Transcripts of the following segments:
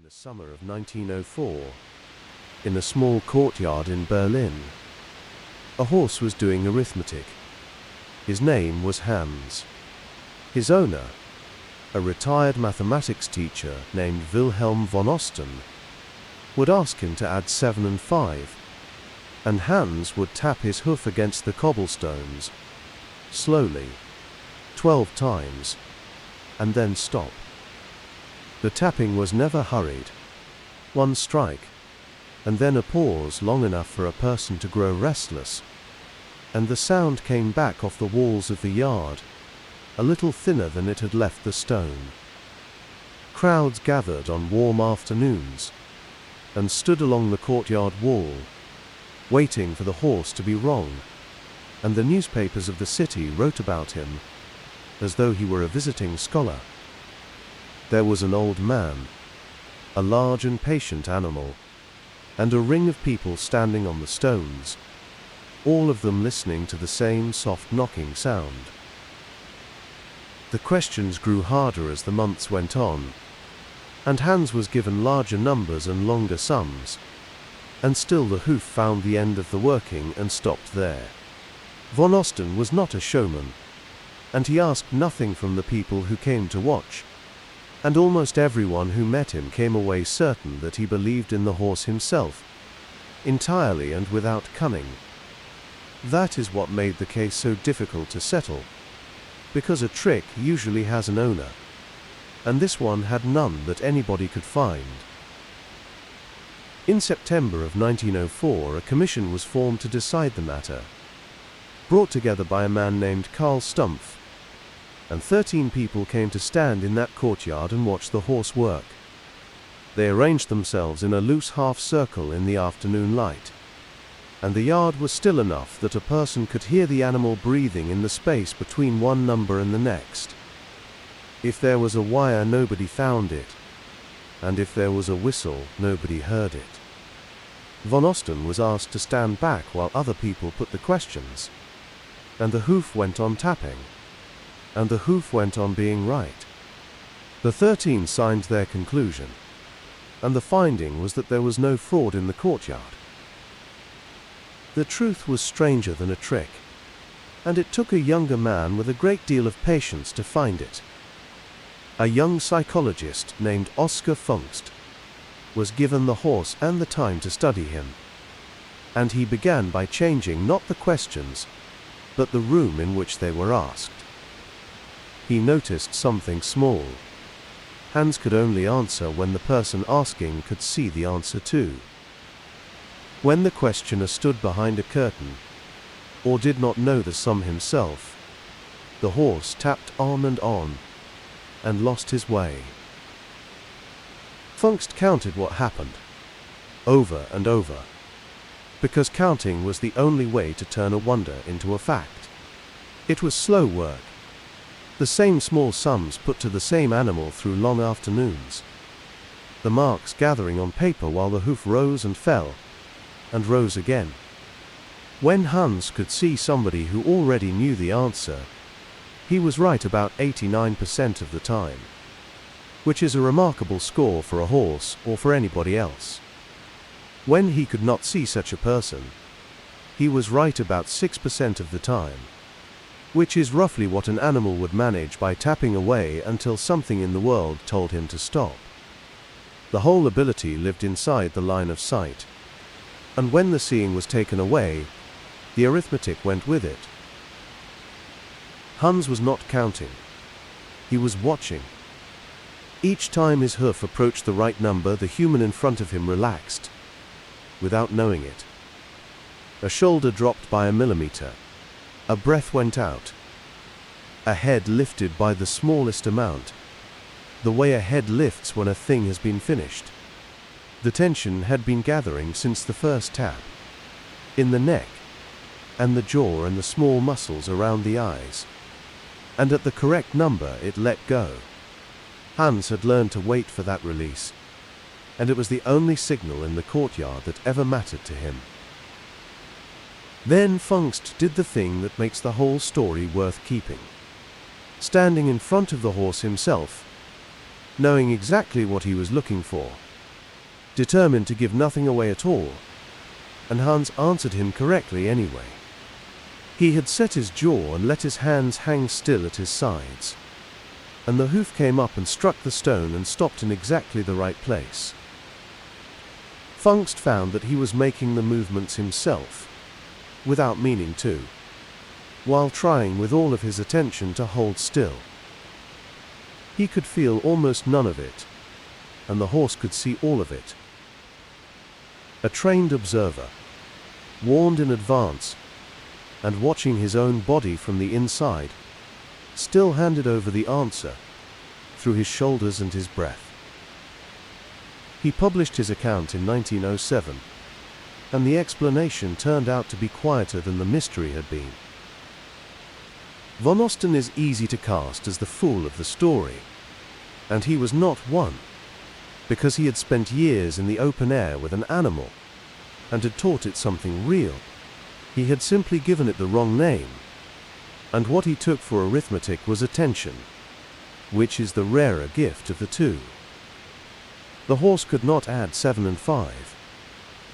the summer of 1904, in a small courtyard in Berlin, a horse was doing arithmetic. His name was Hans. His owner, a retired mathematics teacher named Wilhelm von Osten, would ask him to add 7 and 5, and Hans would tap his hoof against the cobblestones, slowly, 12 times, and then stop. The tapping was never hurried. One strike, and then a pause long enough for a person to grow restless, and the sound came back off the walls of the yard, a little thinner than it had left the stone. Crowds gathered on warm afternoons, and stood along the courtyard wall, waiting for the horse to be wrong, and the newspapers of the city wrote about him, as though he were a visiting scholar. There was an old man, a large and patient animal, and a ring of people standing on the stones, all of them listening to the same soft knocking sound. The questions grew harder as the months went on, and Hans was given larger numbers and longer sums, and still the hoof found the end of the working and stopped there. Von Osten was not a showman, and he asked nothing from the people who came to watch, and almost everyone who met him came away certain that he believed in the horse himself, entirely and without cunning. That is what made the case so difficult to settle, because a trick usually has an owner, and this one had none that anybody could find. In September of 1904, a commission was formed to decide the matter, brought together by a man named Karl Stumpf, and 13 people came to stand in that courtyard and watch the horse work. They arranged themselves in a loose half-circle in the afternoon light, and the yard was still enough that a person could hear the animal breathing in the space between one number and the next. If there was a wire, nobody found it, and if there was a whistle, nobody heard it. Von Osten was asked to stand back while other people put the questions, and the hoof went on tapping, and the hoof went on being right. The 13 signed their conclusion, and the finding was that there was no fraud in the courtyard. The truth was stranger than a trick, and it took a younger man with a great deal of patience to find it. A young psychologist named Oskar Fungst was given the horse and the time to study him, and he began by changing not the questions, but the room in which they were asked. He noticed something small. Hans could only answer when the person asking could see the answer too. When the questioner stood behind a curtain, or did not know the sum himself, the horse tapped on, and lost his way. Fungst counted what happened, over and over, because counting was the only way to turn a wonder into a fact. It was slow work, the same small sums put to the same animal through long afternoons, the marks gathering on paper while the hoof rose and fell, and rose again. When Hans could see somebody who already knew the answer, he was right about 89% of the time, which is a remarkable score for a horse or for anybody else. When he could not see such a person, he was right about 6% of the time, which is roughly what an animal would manage by tapping away until something in the world told him to stop. The whole ability lived inside the line of sight, and when the seeing was taken away, the arithmetic went with it. Hans was not counting. He was watching. Each time his hoof approached the right number, the human in front of him relaxed, without knowing it. A shoulder dropped by a millimeter. A breath went out. A head lifted by the smallest amount, the way a head lifts when a thing has been finished. The tension had been gathering since the first tap, in the neck, and the jaw and the small muscles around the eyes, and at the correct number it let go. Hans had learned to wait for that release, and it was the only signal in the courtyard that ever mattered to him. Then Fungst did the thing that makes the whole story worth keeping. Standing in front of the horse himself, knowing exactly what he was looking for, determined to give nothing away at all, and Hans answered him correctly anyway. He had set his jaw and let his hands hang still at his sides, and the hoof came up and struck the stone and stopped in exactly the right place. Fungst found that he was making the movements himself, without meaning to, while trying with all of his attention to hold still. He could feel almost none of it, and the horse could see all of it. A trained observer, warned in advance, and watching his own body from the inside, still handed over the answer through his shoulders and his breath. He published his account in 1907, and the explanation turned out to be quieter than the mystery had been. Von Osten is easy to cast as the fool of the story, and he was not one, because he had spent years in the open air with an animal, and had taught it something real. He had simply given it the wrong name, and what he took for arithmetic was attention, which is the rarer gift of the two. The horse could not add 7 and 5,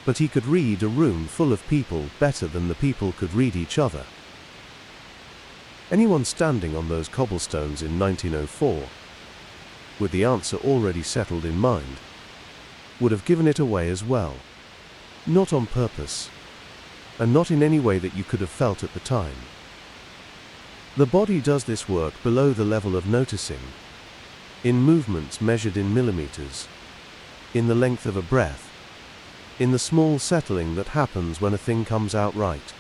but he could read a room full of people better than the people could read each other. Anyone standing on those cobblestones in 1904, with the answer already settled in mind, would have given it away as well, not on purpose, and not in any way that you could have felt at the time. The body does this work below the level of noticing, in movements measured in millimeters, in the length of a breath, in the small settling that happens when a thing comes out right.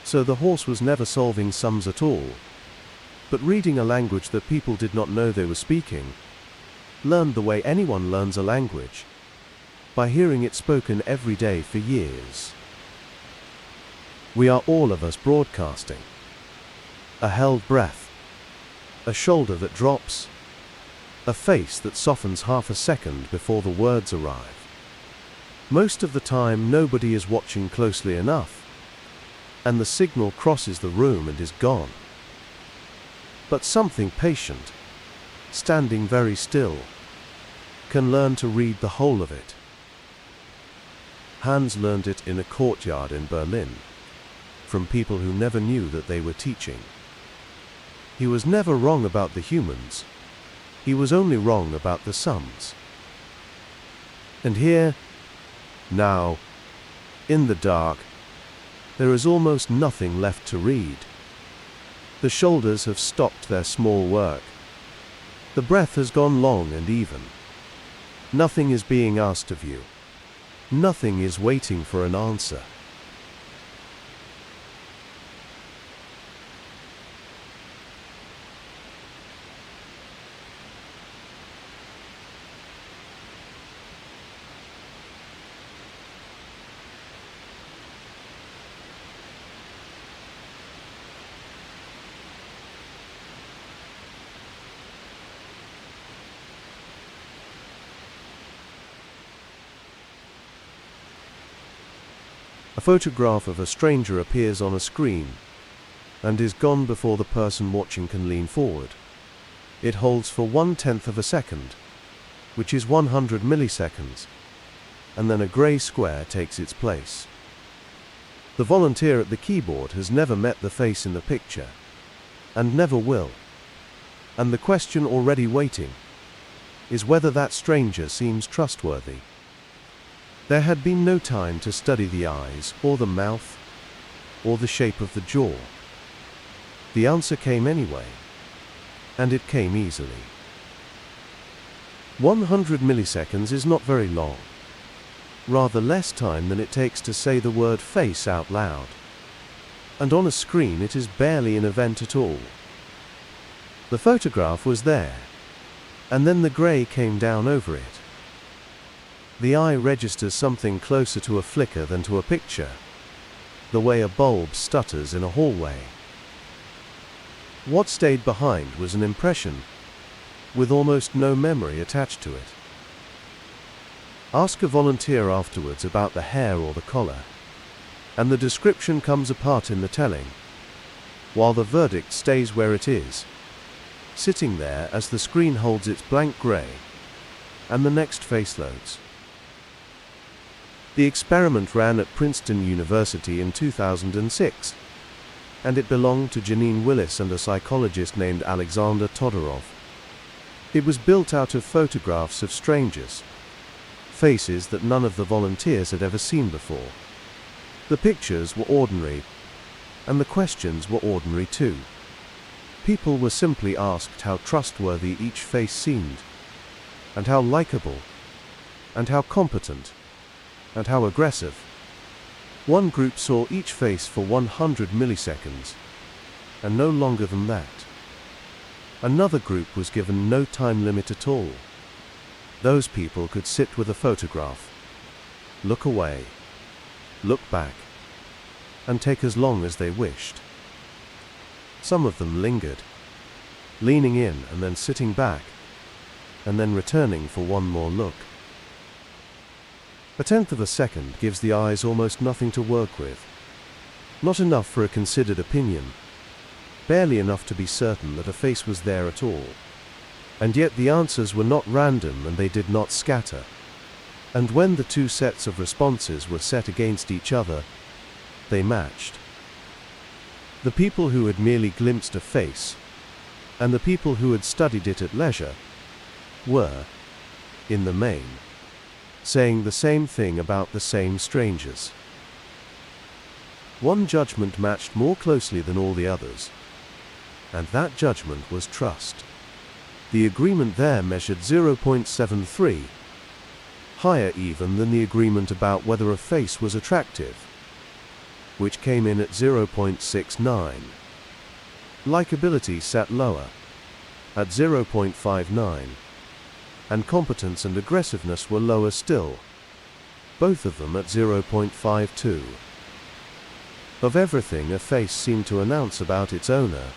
So the horse was never solving sums at all, but reading a language that people did not know they were speaking, learned the way anyone learns a language, by hearing it spoken every day for years. We are all of us broadcasting. A held breath, a shoulder that drops, a face that softens half a second before the words arrive. Most of the time nobody is watching closely enough, and the signal crosses the room and is gone. But something patient, standing very still, can learn to read the whole of it. Hans learned it in a courtyard in Berlin, from people who never knew that they were teaching. He was never wrong about the humans, he was only wrong about the sums. And here, now, in the dark, there is almost nothing left to read. The shoulders have stopped their small work. The breath has gone long and even. Nothing is being asked of you. Nothing is waiting for an answer. A photograph of a stranger appears on a screen and is gone before the person watching can lean forward. It holds for 1/10 of a second, which is 100 milliseconds, and then a grey square takes its place. The volunteer at the keyboard has never met the face in the picture, and never will, and the question already waiting is whether that stranger seems trustworthy. There had been no time to study the eyes, or the mouth, or the shape of the jaw. The answer came anyway, and it came easily. 100 milliseconds is not very long, rather less time than it takes to say the word face out loud, and on a screen it is barely an event at all. The photograph was there, and then the grey came down over it. The eye registers something closer to a flicker than to a picture, the way a bulb stutters in a hallway. What stayed behind was an impression, with almost no memory attached to it. Ask a volunteer afterwards about the hair or the collar, and the description comes apart in the telling, while the verdict stays where it is, sitting there as the screen holds its blank grey, and the next face loads. The experiment ran at Princeton University in 2006, and it belonged to Janine Willis and a psychologist named Alexander Todorov. It was built out of photographs of strangers, faces that none of the volunteers had ever seen before. The pictures were ordinary, and the questions were ordinary too. People were simply asked how trustworthy each face seemed, and how likable, and how competent, and how aggressive. One group saw each face for 100 milliseconds, and no longer than that. Another group was given no time limit at all. Those people could sit with a photograph, look away, look back, and take as long as they wished. Some of them lingered, leaning in and then sitting back, and then returning for one more look. A tenth of a second gives the eyes almost nothing to work with. Not enough for a considered opinion, barely enough to be certain that a face was there at all. And yet the answers were not random and they did not scatter. And when the two sets of responses were set against each other, they matched. The people who had merely glimpsed a face, and the people who had studied it at leisure, were, in the main, saying the same thing about the same strangers. One judgment matched more closely than all the others, and that judgment was trust. The agreement there measured 0.73, higher even than the agreement about whether a face was attractive, which came in at 0.69. Likability sat lower, at 0.59, and competence and aggressiveness were lower still, both of them at 0.52. Of everything a face seemed to announce about its owner,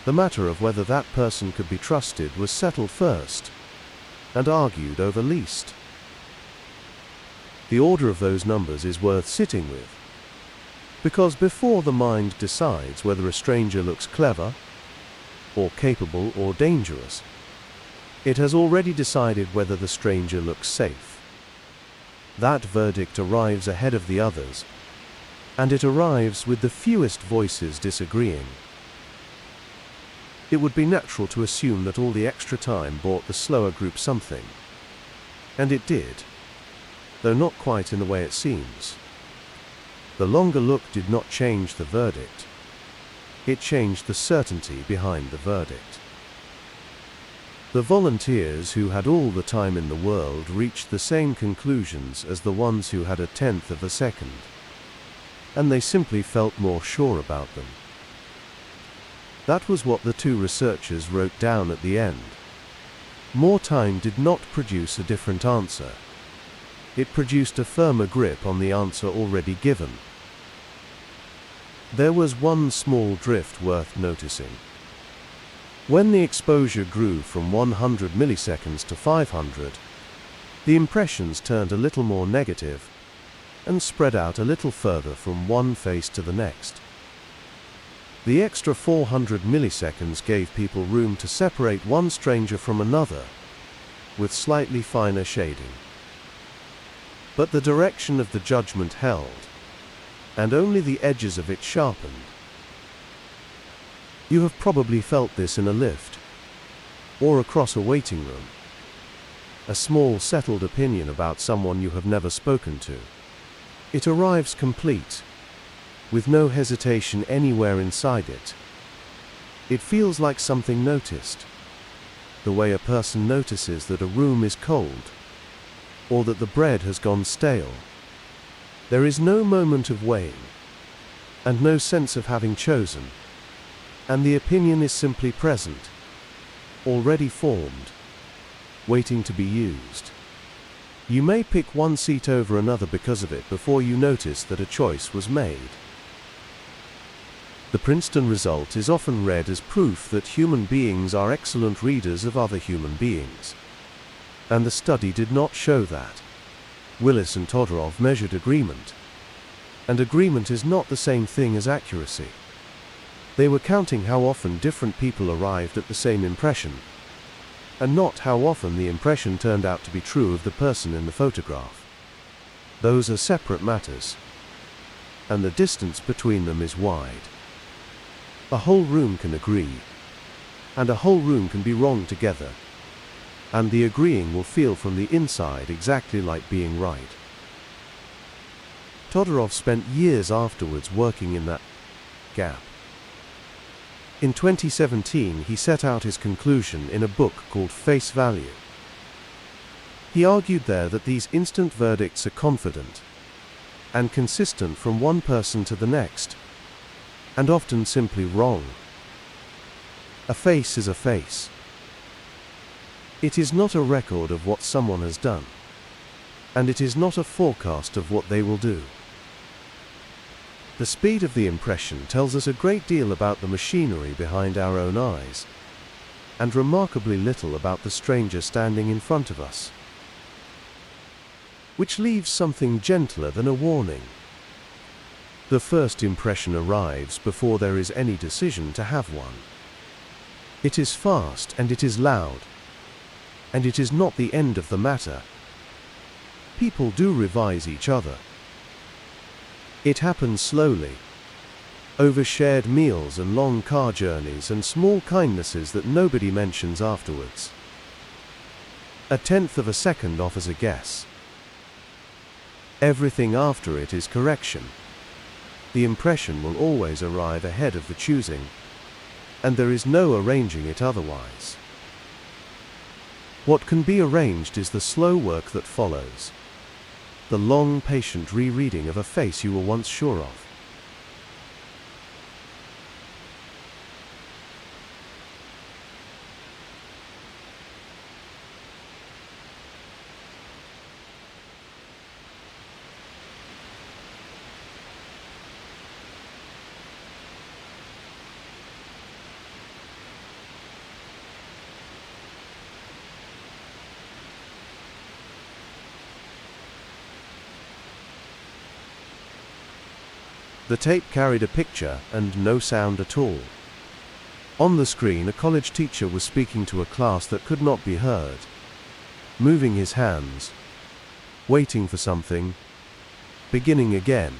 the matter of whether that person could be trusted was settled first, and argued over least. The order of those numbers is worth sitting with, because before the mind decides whether a stranger looks clever, or capable, or dangerous, it has already decided whether the stranger looks safe. That verdict arrives ahead of the others, and it arrives with the fewest voices disagreeing. It would be natural to assume that all the extra time bought the slower group something. And it did, though not quite in the way it seems. The longer look did not change the verdict. It changed the certainty behind the verdict. The volunteers who had all the time in the world reached the same conclusions as the ones who had a tenth of a second, and they simply felt more sure about them. That was what the two researchers wrote down at the end. More time did not produce a different answer. It produced a firmer grip on the answer already given. There was one small drift worth noticing. When the exposure grew from 100 milliseconds to 500, the impressions turned a little more negative and spread out a little further from one face to the next. The extra 400 milliseconds gave people room to separate one stranger from another, with slightly finer shading. But the direction of the judgment held, and only the edges of it sharpened. You have probably felt this in a lift, or across a waiting room. A small settled opinion about someone you have never spoken to. It arrives complete, with no hesitation anywhere inside it. It feels like something noticed, the way a person notices that a room is cold, or that the bread has gone stale. There is no moment of weighing, and no sense of having chosen, and the opinion is simply present, already formed, waiting to be used. You may pick one seat over another because of it before you notice that a choice was made. The Princeton result is often read as proof that human beings are excellent readers of other human beings. And the study did not show that. Willis and Todorov measured agreement. And agreement is not the same thing as accuracy. They were counting how often different people arrived at the same impression, and not how often the impression turned out to be true of the person in the photograph. Those are separate matters, and the distance between them is wide. A whole room can agree, and a whole room can be wrong together, and the agreeing will feel from the inside exactly like being right. Todorov spent years afterwards working in that gap. In 2017, he set out his conclusion in a book called Face Value. He argued there that these instant verdicts are confident and consistent from one person to the next, and often simply wrong. A face is a face. It is not a record of what someone has done, and it is not a forecast of what they will do. The speed of the impression tells us a great deal about the machinery behind our own eyes, and remarkably little about the stranger standing in front of us, which leaves something gentler than a warning. The first impression arrives before there is any decision to have one. It is fast and it is loud, and it is not the end of the matter. People do revise each other. It happens slowly, over shared meals and long car journeys and small kindnesses that nobody mentions afterwards. A tenth of a second offers a guess. Everything after it is correction. The impression will always arrive ahead of the choosing, and there is no arranging it otherwise. What can be arranged is the slow work that follows, the long, patient rereading of a face you were once sure of. The tape carried a picture and no sound at all. On the screen, a college teacher was speaking to a class that could not be heard, moving his hands, waiting for something, beginning again.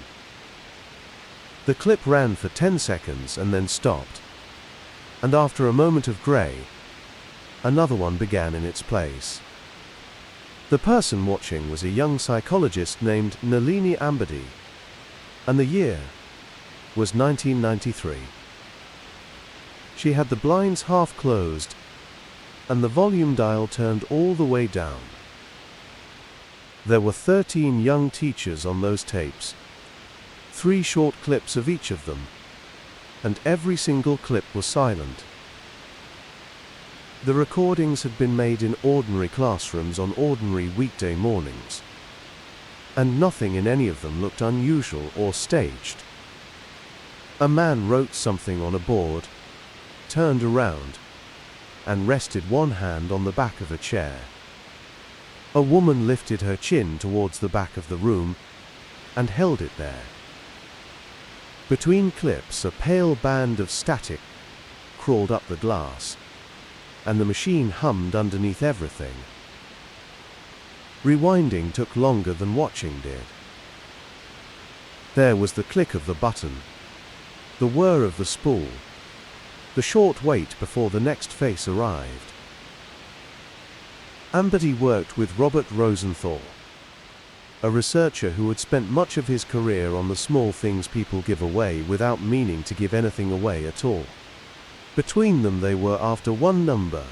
The clip ran for 10 seconds and then stopped, and after a moment of grey, another one began in its place. The person watching was a young psychologist named Nalini Ambady, and the year was 1993. She had the blinds half closed and the volume dial turned all the way down. There were 13 young teachers on those tapes, 3 short clips of each of them, and every single clip was silent. The recordings had been made in ordinary classrooms on ordinary weekday mornings, and nothing in any of them looked unusual or staged. A man wrote something on a board, turned around, and rested one hand on the back of a chair. A woman lifted her chin towards the back of the room and held it there. Between clips, a pale band of static crawled up the glass, and the machine hummed underneath everything. Rewinding took longer than watching did. There was the click of the button, the whir of the spool, the short wait before the next face arrived. Ambady worked with Robert Rosenthal, a researcher who had spent much of his career on the small things people give away without meaning to give anything away at all. Between them they were after one number,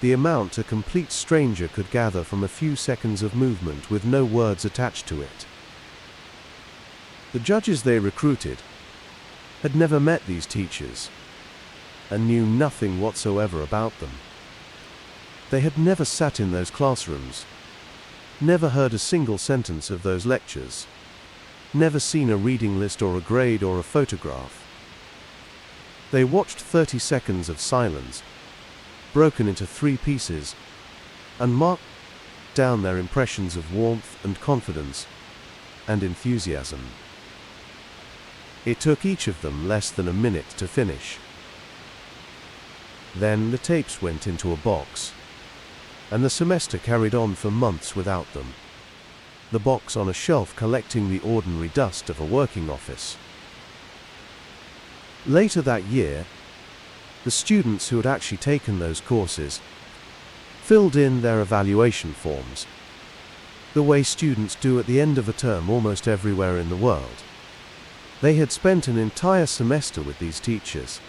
the amount a complete stranger could gather from a few seconds of movement with no words attached to it. The judges they recruited had never met these teachers and knew nothing whatsoever about them. They had never sat in those classrooms, never heard a single sentence of those lectures, never seen a reading list or a grade or a photograph. They watched 30 seconds of silence, broken into 3 pieces, and marked down their impressions of warmth and confidence and enthusiasm. It took each of them less than a minute to finish. Then the tapes went into a box, and the semester carried on for months without them. the box on a shelf collecting the ordinary dust of a working office. Later that year, the students who had actually taken those courses filled in their evaluation forms, the way students do at the end of a term almost everywhere in the world. They had spent an entire semester with these teachers,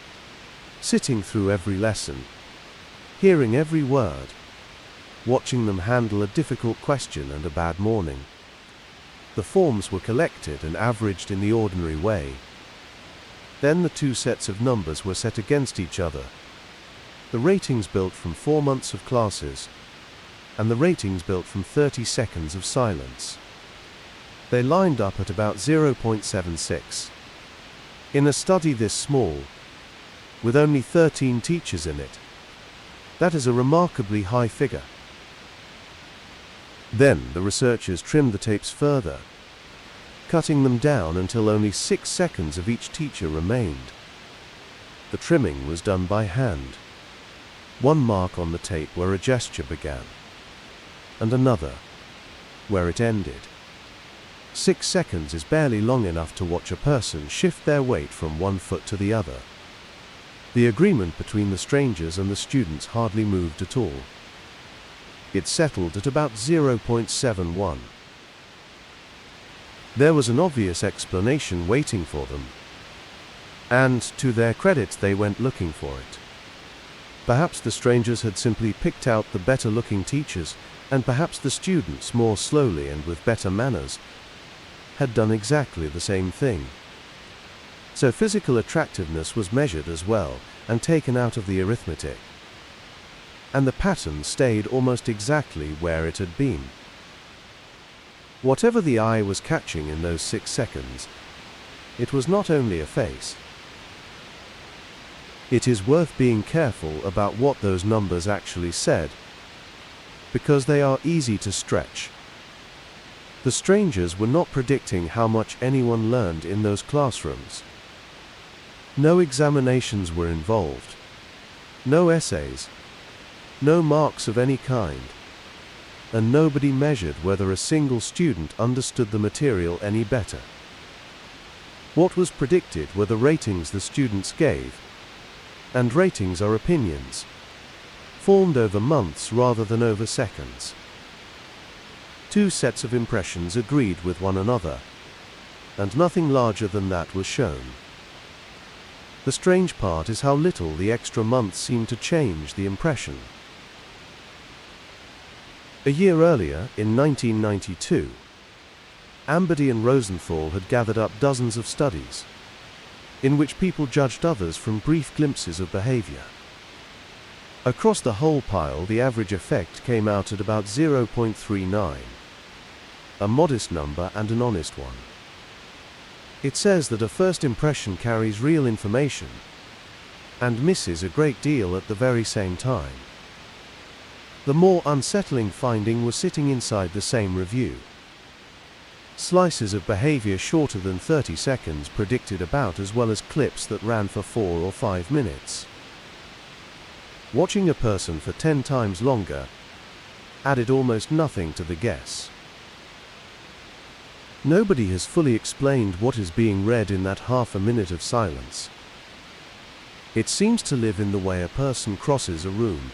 sitting through every lesson, hearing every word, watching them handle a difficult question and a bad morning. The forms were collected and averaged in the ordinary way. Then the two sets of numbers were set against each other. The ratings built from 4 months of classes, and the ratings built from 30 seconds of silence. They lined up at about 0.76. In a study this small, with only 13 teachers in it, that is a remarkably high figure. Then the researchers trimmed the tapes further, cutting them down until only 6 seconds of each teacher remained. The trimming was done by hand. One mark on the tape where a gesture began, and another where it ended. 6 seconds is barely long enough to watch a person shift their weight from one foot to the other. The agreement between the strangers and the students hardly moved at all. It settled at about 0.71. There was an obvious explanation waiting for them, and to their credit they went looking for it. Perhaps the strangers had simply picked out the better-looking teachers, and perhaps the students, more slowly and with better manners, had done exactly the same thing. So physical attractiveness was measured as well and taken out of the arithmetic, and the pattern stayed almost exactly where it had been. Whatever the eye was catching in those 6 seconds, it was not only a face. It is worth being careful about what those numbers actually said, because they are easy to stretch. The strangers were not predicting how much anyone learned in those classrooms. No examinations were involved, no essays, no marks of any kind, and nobody measured whether a single student understood the material any better. What was predicted were the ratings the students gave, and ratings are opinions, formed over months rather than over seconds. Two sets of impressions agreed with one another, and nothing larger than that was shown. The strange part is how little the extra months seemed to change the impression. A year earlier, in 1992, Amberdy and Rosenthal had gathered up dozens of studies, in which people judged others from brief glimpses of behavior. Across the whole pile, the average effect came out at about 0.39, a modest number and an honest one. It says that a first impression carries real information and misses a great deal at the very same time. The more unsettling finding was sitting inside the same review. Slices of behavior shorter than 30 seconds predicted about as well as clips that ran for 4 or 5 minutes. Watching a person for 10 times longer added almost nothing to the guess. Nobody has fully explained what is being read in that half a minute of silence. It seems to live in the way a person crosses a room,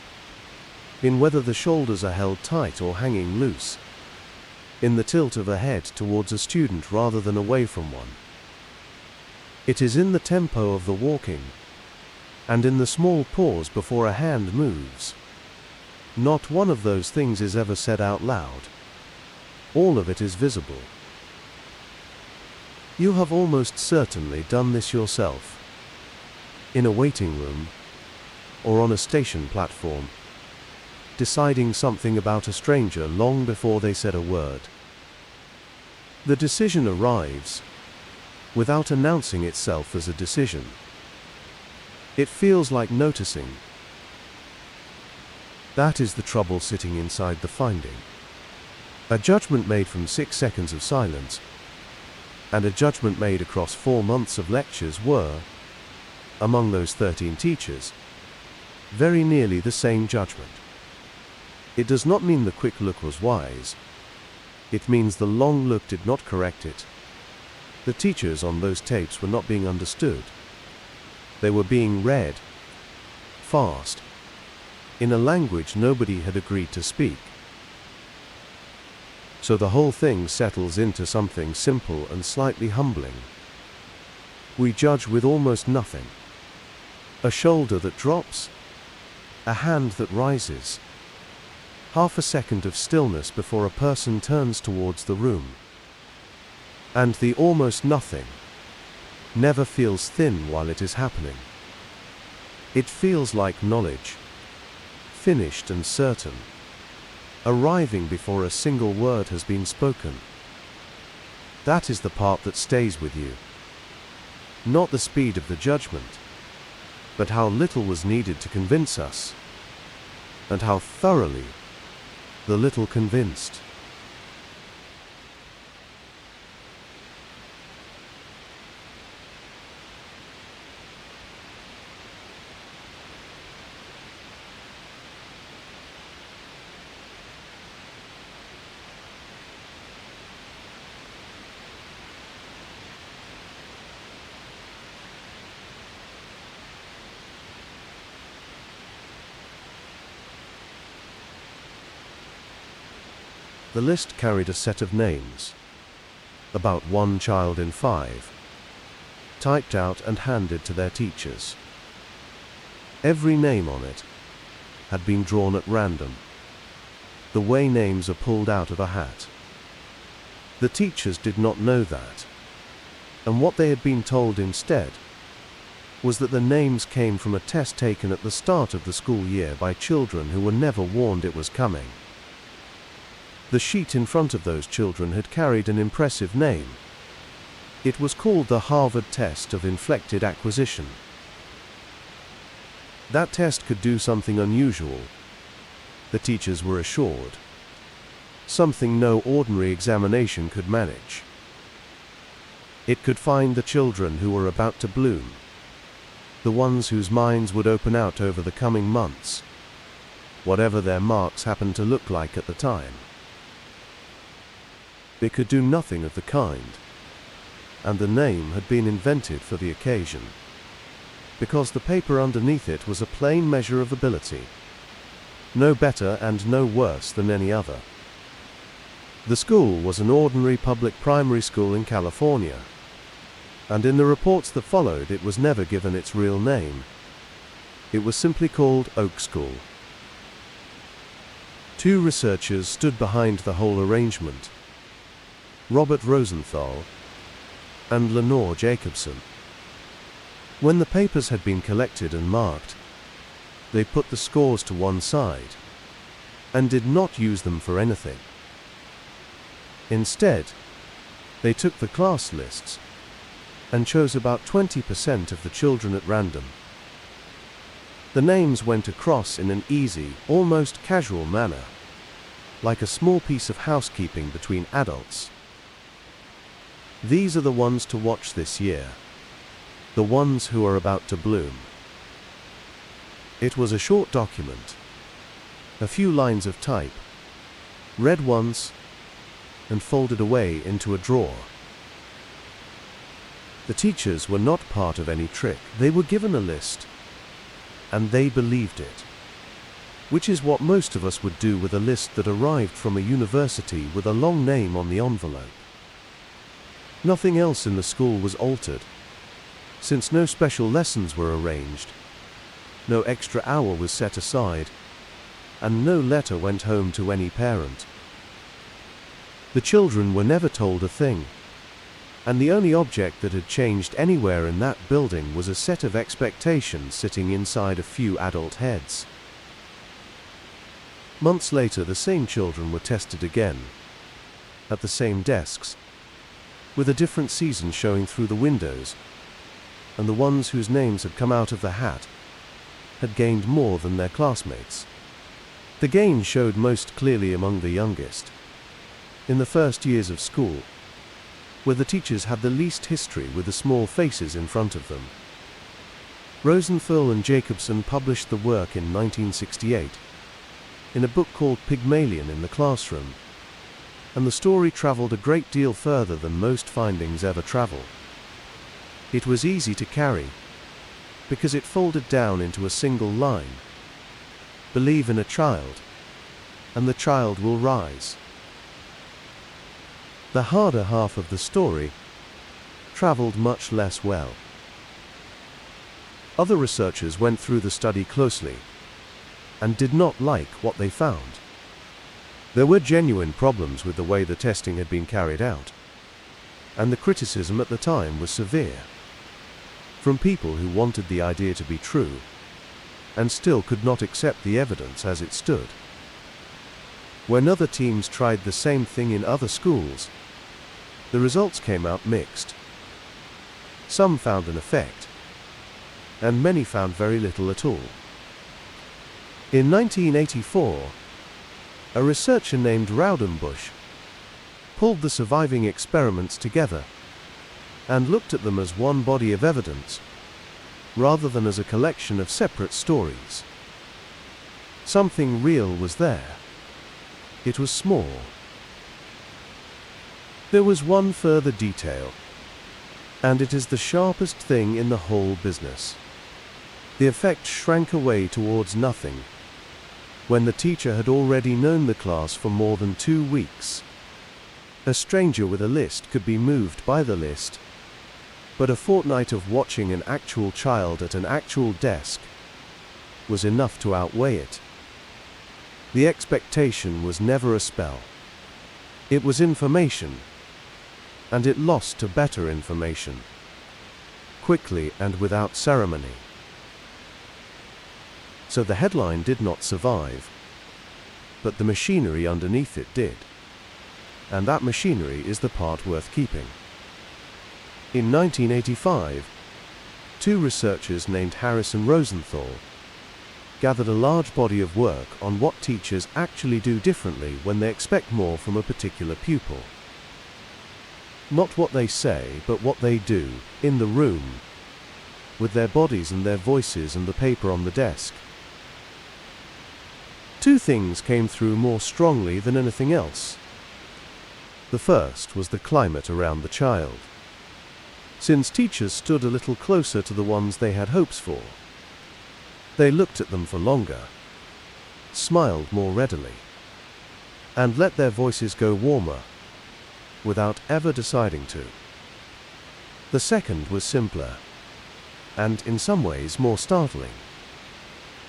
in whether the shoulders are held tight or hanging loose, in the tilt of a head towards a student rather than away from one. It is in the tempo of the walking, and in the small pause before a hand moves. Not one of those things is ever said out loud. All of it is visible. You have almost certainly done this yourself, in a waiting room, or on a station platform, deciding something about a stranger long before they said a word. The decision arrives without announcing itself as a decision. It feels like noticing. That is the trouble sitting inside the finding. A judgment made from 6 seconds of silence and a judgment made across 4 months of lectures were, among those 13 teachers, very nearly the same judgment. It does not mean the quick look was wise. It means the long look did not correct it. The teachers on those tapes were not being understood. They were being read fast, in a language nobody had agreed to speak. So the whole thing settles into something simple and slightly humbling. We judge with almost nothing. A shoulder that drops, a hand that rises, half a second of stillness before a person turns towards the room. And the almost nothing never feels thin while it is happening. It feels like knowledge, finished and certain, arriving before a single word has been spoken. That is the part that stays with you. Not the speed of the judgment, but how little was needed to convince us, and how thoroughly the little convinced. The list carried a set of names, about 1 child in 5, typed out and handed to their teachers. Every name on it had been drawn at random, the way names are pulled out of a hat. The teachers did not know that, and what they had been told instead was that the names came from a test taken at the start of the school year by children who were never warned it was coming. The sheet in front of those children had carried an impressive name. It was called the Harvard Test of Inflected Acquisition. That test could do something unusual, the teachers were assured. Something no ordinary examination could manage. It could find the children who were about to bloom, the ones whose minds would open out over the coming months, whatever their marks happened to look like at the time. It could do nothing of the kind, and the name had been invented for the occasion, because the paper underneath it was a plain measure of ability, no better and no worse than any other. The school was an ordinary public primary school in California, and in the reports that followed it was never given its real name. It was simply called Oak School. 2 researchers stood behind the whole arrangement, Robert Rosenthal and Lenore Jacobson. When the papers had been collected and marked, they put the scores to one side and did not use them for anything. Instead, they took the class lists and chose about 20% of the children at random. The names went across in an easy, almost casual manner, like a small piece of housekeeping between adults. These are the ones to watch this year, the ones who are about to bloom. It was a short document, a few lines of type, read once and folded away into a drawer. The teachers were not part of any trick. They were given a list, and they believed it, which is what most of us would do with a list that arrived from a university with a long name on the envelope. Nothing else in the school was altered, since no special lessons were arranged, no extra hour was set aside, and no letter went home to any parent. The children were never told a thing, and the only object that had changed anywhere in that building was a set of expectations sitting inside a few adult heads. Months later, the same children were tested again, at the same desks, with a different season showing through the windows, and the ones whose names had come out of the hat had gained more than their classmates. The gain showed most clearly among the youngest, in the first years of school, where the teachers had the least history with the small faces in front of them. Rosenthal and Jacobson published the work in 1968 in a book called Pygmalion in the Classroom, and the story traveled a great deal further than most findings ever travel. It was easy to carry, because it folded down into a single line. Believe in a child, and the child will rise. The harder half of the story traveled much less well. Other researchers went through the study closely and did not like what they found. There were genuine problems with the way the testing had been carried out, and the criticism at the time was severe, from people who wanted the idea to be true and still could not accept the evidence as it stood. When other teams tried the same thing in other schools, the results came out mixed. Some found an effect, and many found very little at all. In 1984, a researcher named Raudenbush pulled the surviving experiments together and looked at them as one body of evidence, rather than as a collection of separate stories. Something real was there. It was small. There was one further detail, and it is the sharpest thing in the whole business. The effect shrank away towards nothing when the teacher had already known the class for more than 2 weeks. A stranger with a list could be moved by the list, but a fortnight of watching an actual child at an actual desk was enough to outweigh it. The expectation was never a spell. It was information, and it lost to better information, quickly and without ceremony. So the headline did not survive, but the machinery underneath it did. And that machinery is the part worth keeping. In 1985, 2 researchers named Harris and Rosenthal gathered a large body of work on what teachers actually do differently when they expect more from a particular pupil. Not what they say, but what they do, in the room, with their bodies and their voices and the paper on the desk. 2 things came through more strongly than anything else. The first was the climate around the child. Since teachers stood a little closer to the ones they had hopes for, they looked at them for longer, smiled more readily, and let their voices go warmer, without ever deciding to. The second was simpler, and in some ways more startling,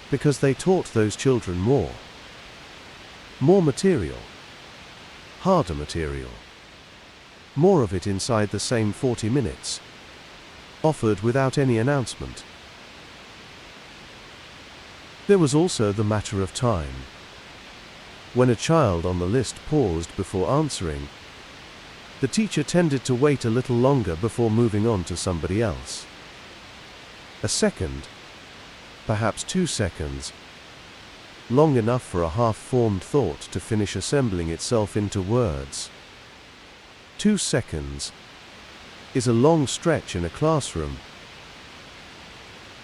because they taught those children more. More material. Harder material. More of it inside the same 40 minutes, offered without any announcement. There was also the matter of time. When a child on the list paused before answering, the teacher tended to wait a little longer before moving on to somebody else. A second, perhaps 2 seconds, long enough for a half-formed thought to finish assembling itself into words. 2 seconds is a long stretch in a classroom.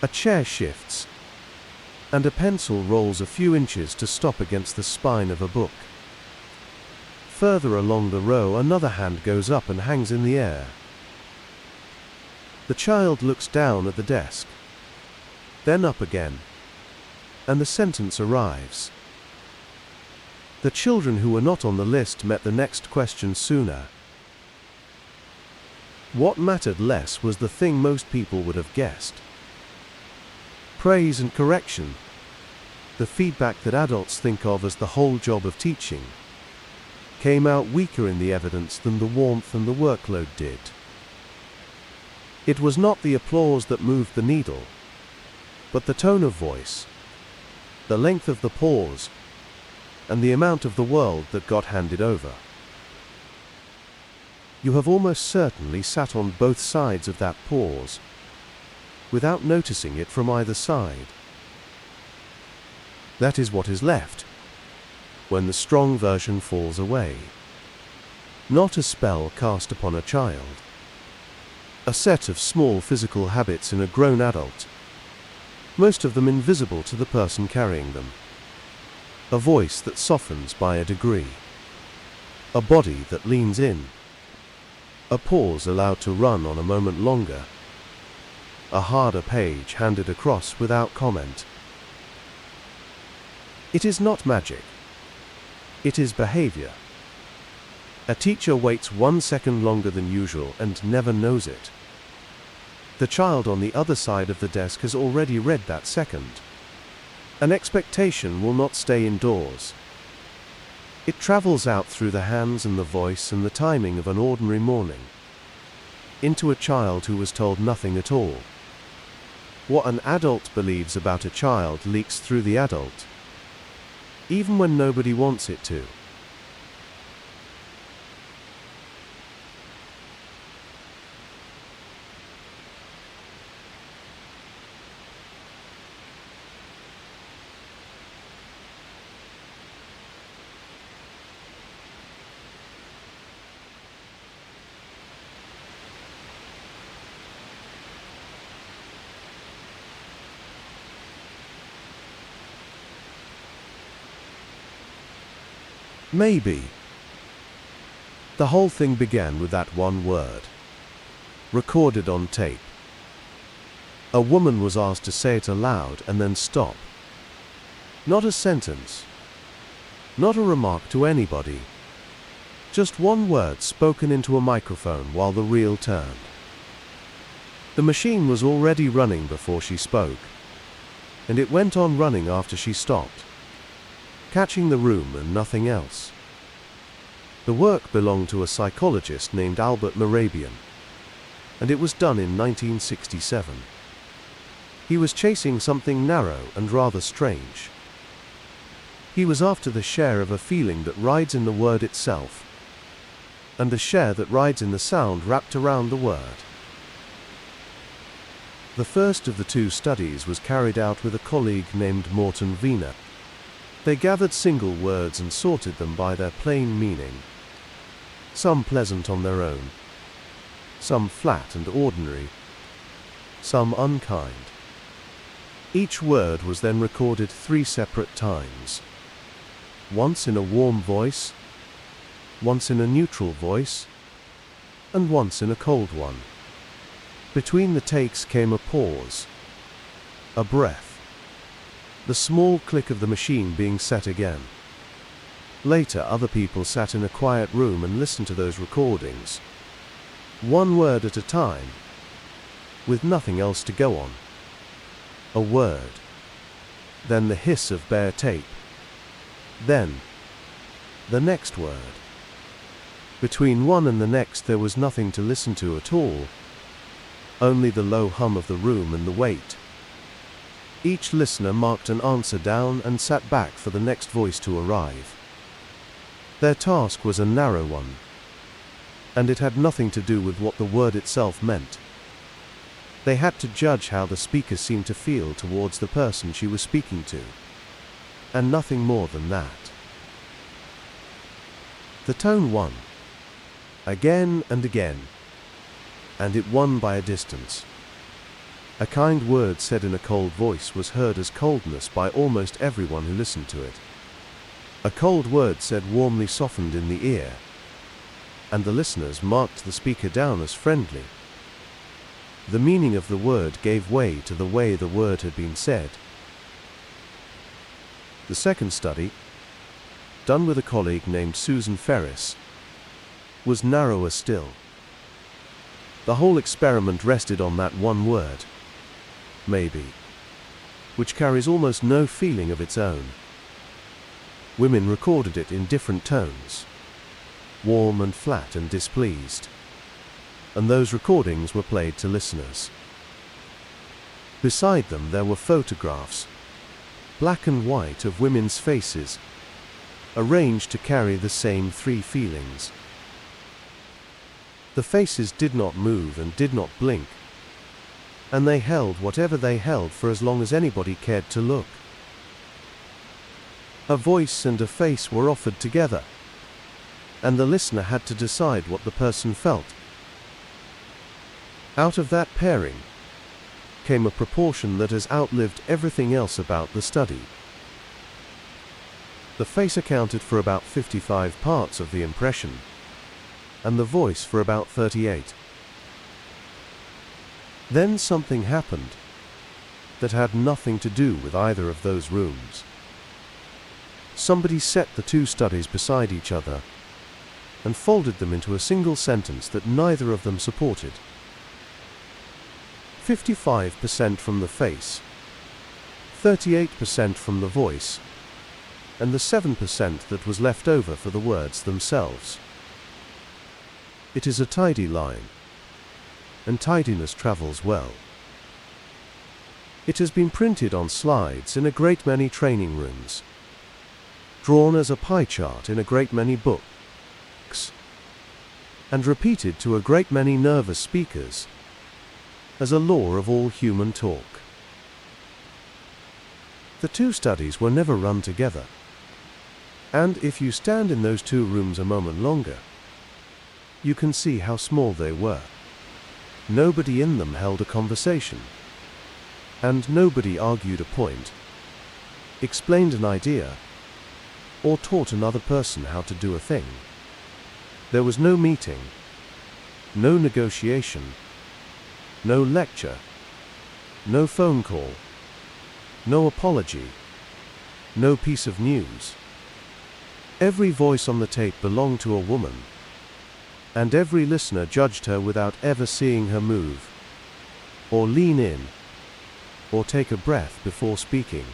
A chair shifts, and a pencil rolls a few inches to stop against the spine of a book. Further along the row, another hand goes up and hangs in the air. The child looks down at the desk, then up again, and the sentence arrives. The children who were not on the list met the next question sooner. What mattered less was the thing most people would have guessed. Praise and correction, the feedback that adults think of as the whole job of teaching, came out weaker in the evidence than the warmth and the workload did. It was not the applause that moved the needle, but the tone of voice, the length of the pause, and the amount of the world that got handed over. You have almost certainly sat on both sides of that pause, without noticing it from either side. That is what is left when the strong version falls away. Not a spell cast upon a child. A set of small physical habits in a grown adult, most of them invisible to the person carrying them. A voice that softens by a degree. A body that leans in. A pause allowed to run on a moment longer. A harder page handed across without comment. It is not magic. It is behavior. A teacher waits 1 second longer than usual and never knows it. The child on the other side of the desk has already read that second. An expectation will not stay indoors. It travels out through the hands and the voice and the timing of an ordinary morning, into a child who was told nothing at all. What an adult believes about a child leaks through the adult, even when nobody wants it to. Maybe. The whole thing began with that one word, recorded on tape. A woman was asked to say it aloud and then stop. Not a sentence. Not a remark to anybody. Just one word spoken into a microphone while the reel turned. The machine was already running before she spoke, and it went on running after she stopped, catching the room and nothing else. The work belonged to a psychologist named Albert Mehrabian, and it was done in 1967. He was chasing something narrow and rather strange. He was after the share of a feeling that rides in the word itself, and the share that rides in the sound wrapped around the word. The first of the two studies was carried out with a colleague named Morton Wiener. They gathered single words and sorted them by their plain meaning, some pleasant on their own, some flat and ordinary, some unkind. Each word was then recorded 3 separate times, once in a warm voice, once in a neutral voice, and once in a cold one. Between the takes came a pause, a breath, the small click of the machine being set again. Later, other people sat in a quiet room and listened to those recordings, one word at a time, with nothing else to go on. A word, then the hiss of bare tape, then the next word. Between one and the next there was nothing to listen to at all, only the low hum of the room and the wait. Each listener marked an answer down and sat back for the next voice to arrive. Their task was a narrow one, and it had nothing to do with what the word itself meant. They had to judge how the speaker seemed to feel towards the person she was speaking to, and nothing more than that. The tone won, again and again, and it won by a distance. A kind word said in a cold voice was heard as coldness by almost everyone who listened to it. A cold word said warmly softened in the ear, and the listeners marked the speaker down as friendly. The meaning of the word gave way to the way the word had been said. The second study, done with a colleague named Susan Ferris, was narrower still. The whole experiment rested on that one word, maybe, which carries almost no feeling of its own. Women recorded it in different tones, warm and flat and displeased, and those recordings were played to listeners. Beside them there were photographs, black and white, of women's faces, arranged to carry the same 3 feelings. The faces did not move and did not blink, and they held whatever they held for as long as anybody cared to look. A voice and a face were offered together, and the listener had to decide what the person felt. Out of that pairing came a proportion that has outlived everything else about the study. The face accounted for about 55 parts of the impression, and the voice for about 38. Then something happened that had nothing to do with either of those rooms. Somebody set the two studies beside each other and folded them into a single sentence that neither of them supported. 55% from the face, 38% from the voice, and the 7% that was left over for the words themselves. It is a tidy line, and tidiness travels well. It has been printed on slides in a great many training rooms, drawn as a pie chart in a great many books, and repeated to a great many nervous speakers as a law of all human talk. The two studies were never run together, and if you stand in those two rooms a moment longer, you can see how small they were. Nobody in them held a conversation, and nobody argued a point, explained an idea, or taught another person how to do a thing. There was no meeting, no negotiation, no lecture, no phone call, no apology, no piece of news. Every voice on the tape belonged to a woman, and every listener judged her without ever seeing her move, or lean in, or take a breath before speaking.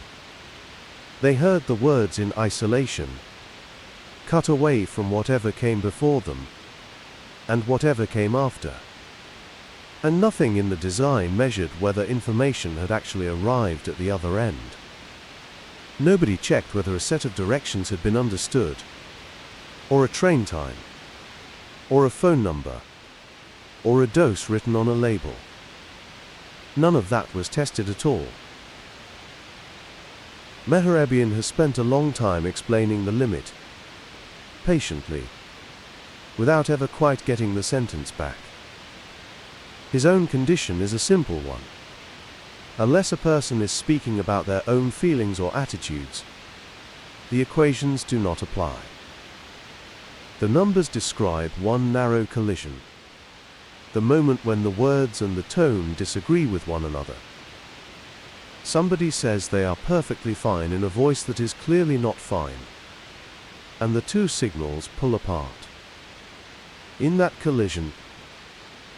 They heard the words in isolation, cut away from whatever came before them, and whatever came after. And nothing in the design measured whether information had actually arrived at the other end. Nobody checked whether a set of directions had been understood, or a train time, or a phone number, or a dose written on a label. None of that was tested at all. Mehrabian has spent a long time explaining the limit, patiently, without ever quite getting the sentence back. His own condition is a simple one. Unless a person is speaking about their own feelings or attitudes, the equations do not apply. The numbers describe one narrow collision, the moment when the words and the tone disagree with one another. Somebody says they are perfectly fine in a voice that is clearly not fine, and the two signals pull apart. In that collision,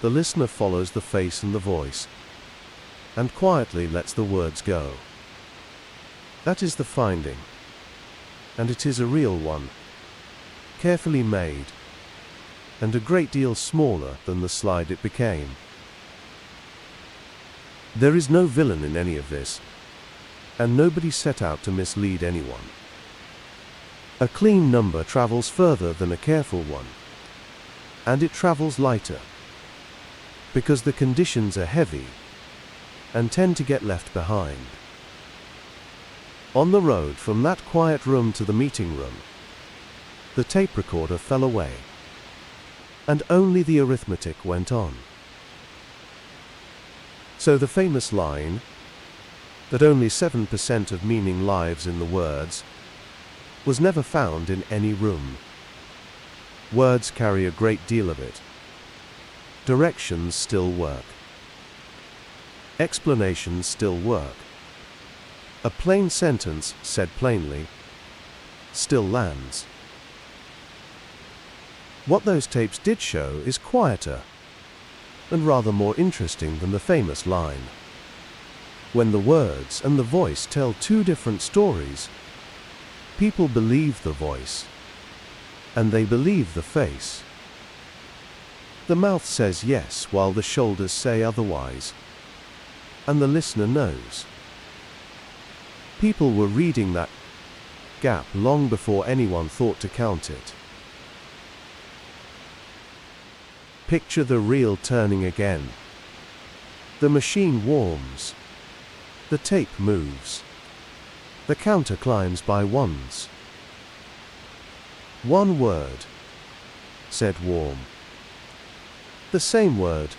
the listener follows the face and the voice, and quietly lets the words go. That is the finding, and it is a real one, carefully made, and a great deal smaller than the slide it became. There is no villain in any of this, and nobody set out to mislead anyone. A clean number travels further than a careful one, and it travels lighter, because the conditions are heavy and tend to get left behind. On the road from that quiet room to the meeting room, the tape recorder fell away, and only the arithmetic went on. So the famous line, that only 7% of meaning lives in the words, was never found in any room. Words carry a great deal of it. Directions still work. Explanations still work. A plain sentence, said plainly, still lands. What those tapes did show is quieter and rather more interesting than the famous line. When the words and the voice tell two different stories, people believe the voice, and they believe the face. The mouth says yes while the shoulders say otherwise, and the listener knows. People were reading that gap long before anyone thought to count it. Picture the reel turning again. The machine warms. The tape moves. The counter climbs by ones. One word, said warm. The same word,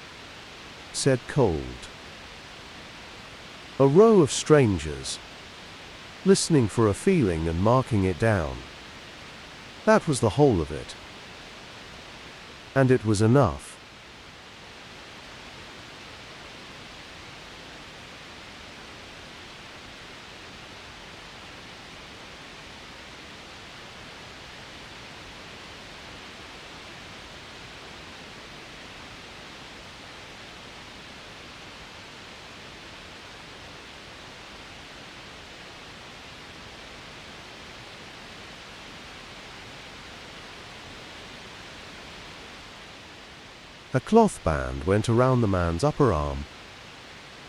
said cold. A row of strangers, listening for a feeling and marking it down. That was the whole of it. And it was enough. A cloth band went around the man's upper arm,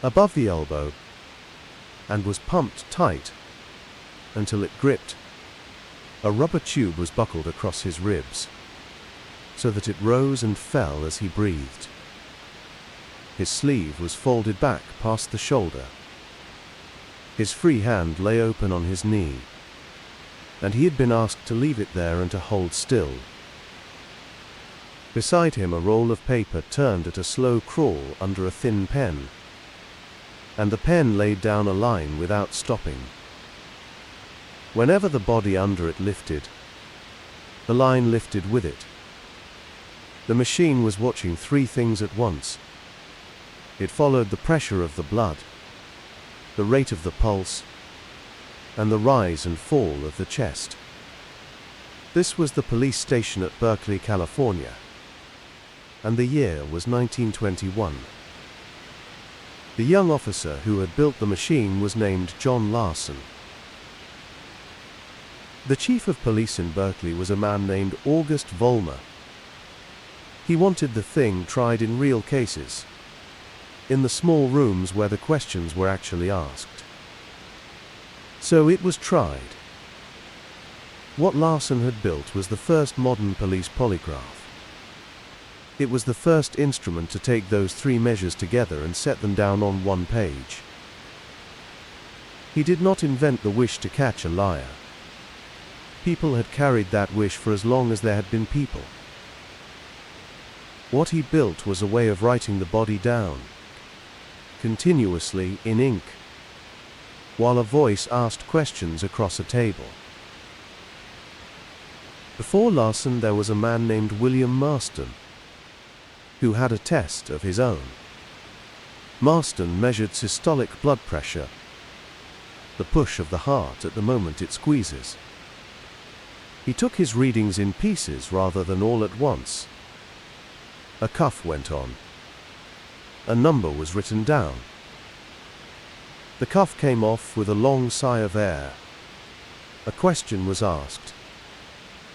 above the elbow, and was pumped tight until it gripped. A rubber tube was buckled across his ribs, so that it rose and fell as he breathed. His sleeve was folded back past the shoulder. His free hand lay open on his knee, and he had been asked to leave it there and to hold still. Beside him a roll of paper turned at a slow crawl under a thin pen, and the pen laid down a line without stopping. Whenever the body under it lifted, the line lifted with it. The machine was watching three things at once. It followed the pressure of the blood, the rate of the pulse, and the rise and fall of the chest. This was the police station at Berkeley, California, and the year was 1921. The young officer who had built the machine was named John Larson. The chief of police in Berkeley was a man named August Vollmer. He wanted the thing tried in real cases, in the small rooms where the questions were actually asked. So it was tried. What Larson had built was the first modern police polygraph. It was the first instrument to take those three measures together and set them down on one page. He did not invent the wish to catch a liar. People had carried that wish for as long as there had been people. What he built was a way of writing the body down, continuously in ink, while a voice asked questions across a table. Before Larson there was a man named William Marston, who had a test of his own. Marston measured systolic blood pressure, the push of the heart at the moment it squeezes. He took his readings in pieces rather than all at once. A cuff went on. A number was written down. The cuff came off with a long sigh of air. A question was asked,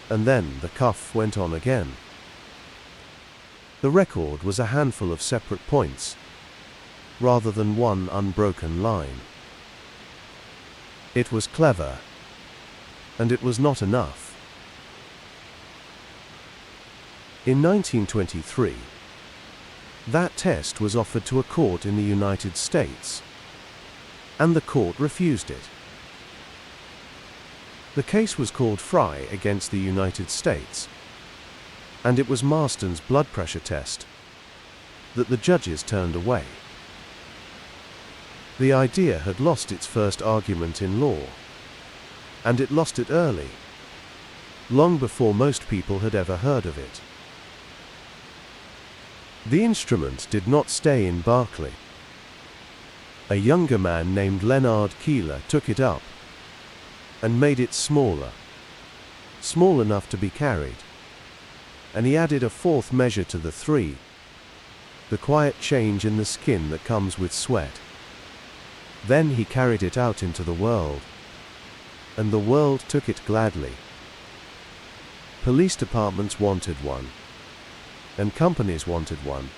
and then the cuff went on again. The record was a handful of separate points, rather than one unbroken line. It was clever, and it was not enough. In 1923, that test was offered to a court in the United States, and the court refused it. The case was called Fry against the United States, and it was Marston's blood pressure test that the judges turned away. The idea had lost its first argument in law, and it lost it early, long before most people had ever heard of it. The instrument did not stay in Berkeley. A younger man named Leonard Keeler took it up and made it smaller, small enough to be carried, and he added a fourth measure to the three, the quiet change in the skin that comes with sweat. Then he carried it out into the world, and the world took it gladly. Police departments wanted one, and companies wanted one,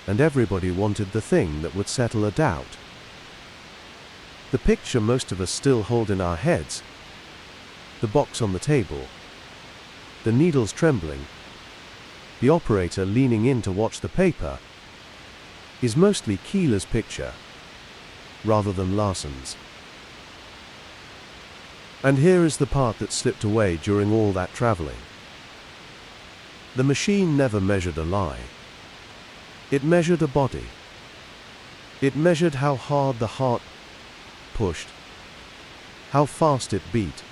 and everybody wanted the thing that would settle a doubt. The picture most of us still hold in our heads, the box on the table, the needles trembling, the operator leaning in to watch the paper, is mostly Keeler's picture, rather than Larson's. And here is the part that slipped away during all that traveling. The machine never measured a lie. It measured a body. It measured how hard the heart pushed, how fast it beat,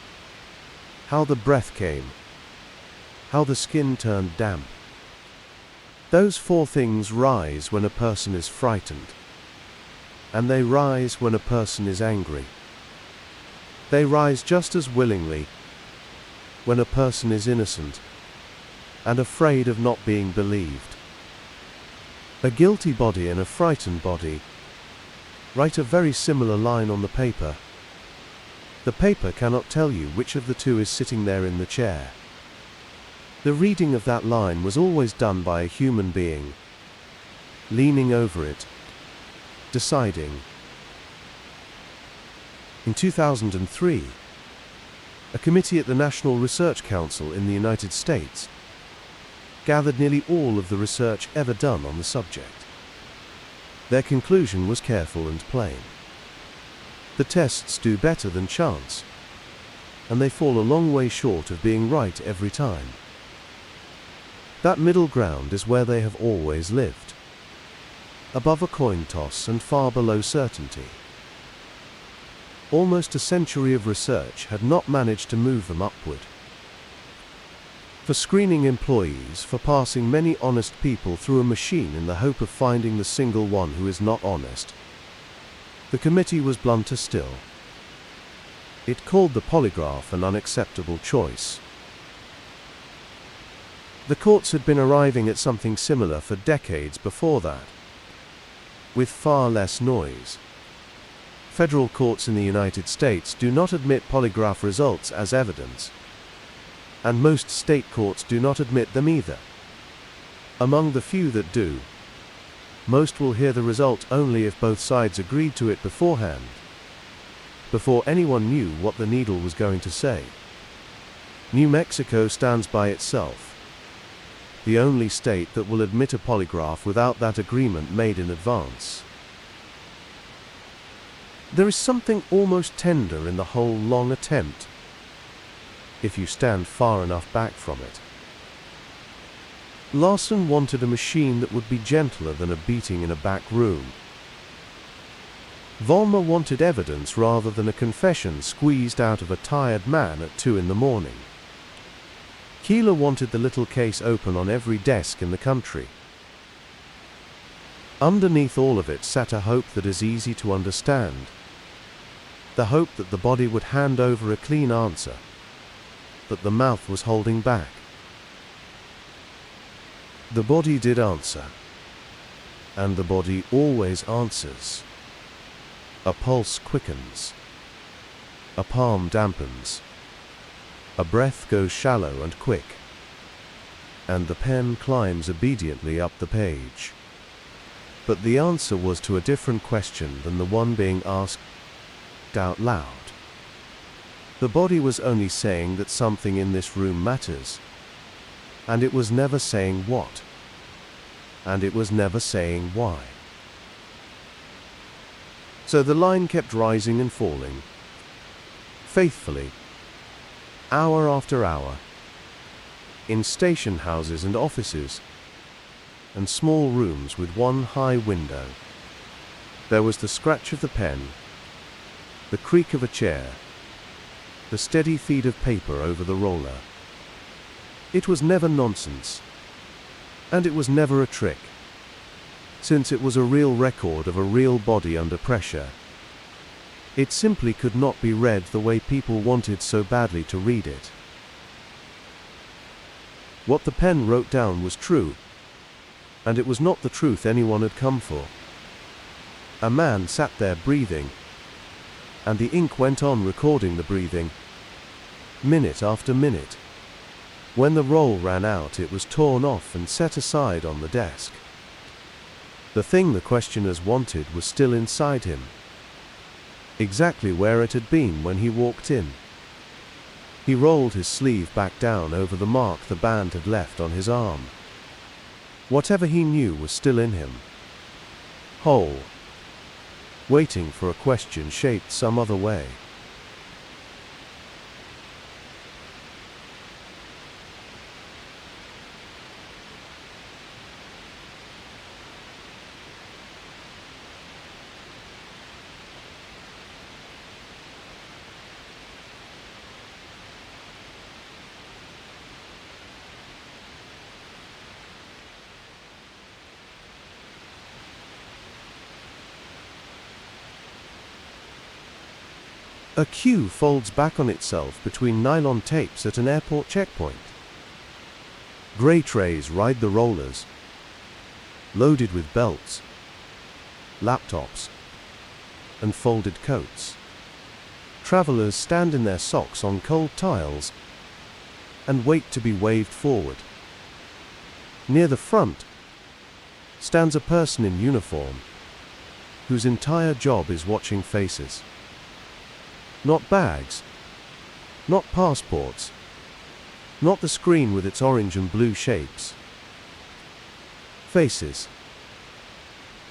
how the breath came, how the skin turned damp. Those 4 things rise when a person is frightened, and they rise when a person is angry. They rise just as willingly when a person is innocent and afraid of not being believed. A guilty body and a frightened body write a very similar line on the paper. The paper cannot tell you which of the 2 is sitting there in the chair. The reading of that line was always done by a human being, leaning over it, deciding. In 2003, a committee at the National Research Council in the United States gathered nearly all of the research ever done on the subject. Their conclusion was careful and plain. The tests do better than chance, and they fall a long way short of being right every time. That middle ground is where they have always lived, above a coin toss and far below certainty. Almost a century of research had not managed to move them upward. For screening employees, for passing many honest people through a machine in the hope of finding the single one who is not honest, the committee was blunter still. It called the polygraph an unacceptable choice. The courts had been arriving at something similar for decades before that, with far less noise. Federal courts in the United States do not admit polygraph results as evidence, and most state courts do not admit them either. Among the few that do, most will hear the result only if both sides agreed to it beforehand, before anyone knew what the needle was going to say. New Mexico stands by itself, the only state that will admit a polygraph without that agreement made in advance. There is something almost tender in the whole long attempt, if you stand far enough back from it. Larson wanted a machine that would be gentler than a beating in a back room. Vollmer wanted evidence rather than a confession squeezed out of a tired man at 2 in the morning. Keeler wanted the little case open on every desk in the country. Underneath all of it sat a hope that is easy to understand. The hope that the body would hand over a clean answer, that the mouth was holding back. The body did answer, and the body always answers. A pulse quickens, a palm dampens, a breath goes shallow and quick, and the pen climbs obediently up the page. But the answer was to a different question than the one being asked out loud. The body was only saying that something in this room matters, and it was never saying what, and it was never saying why. So the line kept rising and falling, faithfully, hour after hour, in station houses and offices, and small rooms with one high window. There was the scratch of the pen, the creak of a chair, the steady feed of paper over the roller. It was never nonsense, and it was never a trick, since it was a real record of a real body under pressure. It simply could not be read the way people wanted so badly to read it. What the pen wrote down was true, and it was not the truth anyone had come for. A man sat there breathing, and the ink went on recording the breathing, minute after minute. When the roll ran out, it was torn off and set aside on the desk. The thing the questioners wanted was still inside him, exactly where it had been when he walked in. He rolled his sleeve back down over the mark the band had left on his arm. Whatever he knew was still in him, whole, waiting for a question shaped some other way. A queue folds back on itself between nylon tapes at an airport checkpoint. Grey trays ride the rollers, loaded with belts, laptops, and folded coats. Travelers stand in their socks on cold tiles and wait to be waved forward. Near the front stands a person in uniform whose entire job is watching faces. Not bags, not passports, not the screen with its orange and blue shapes. Faces.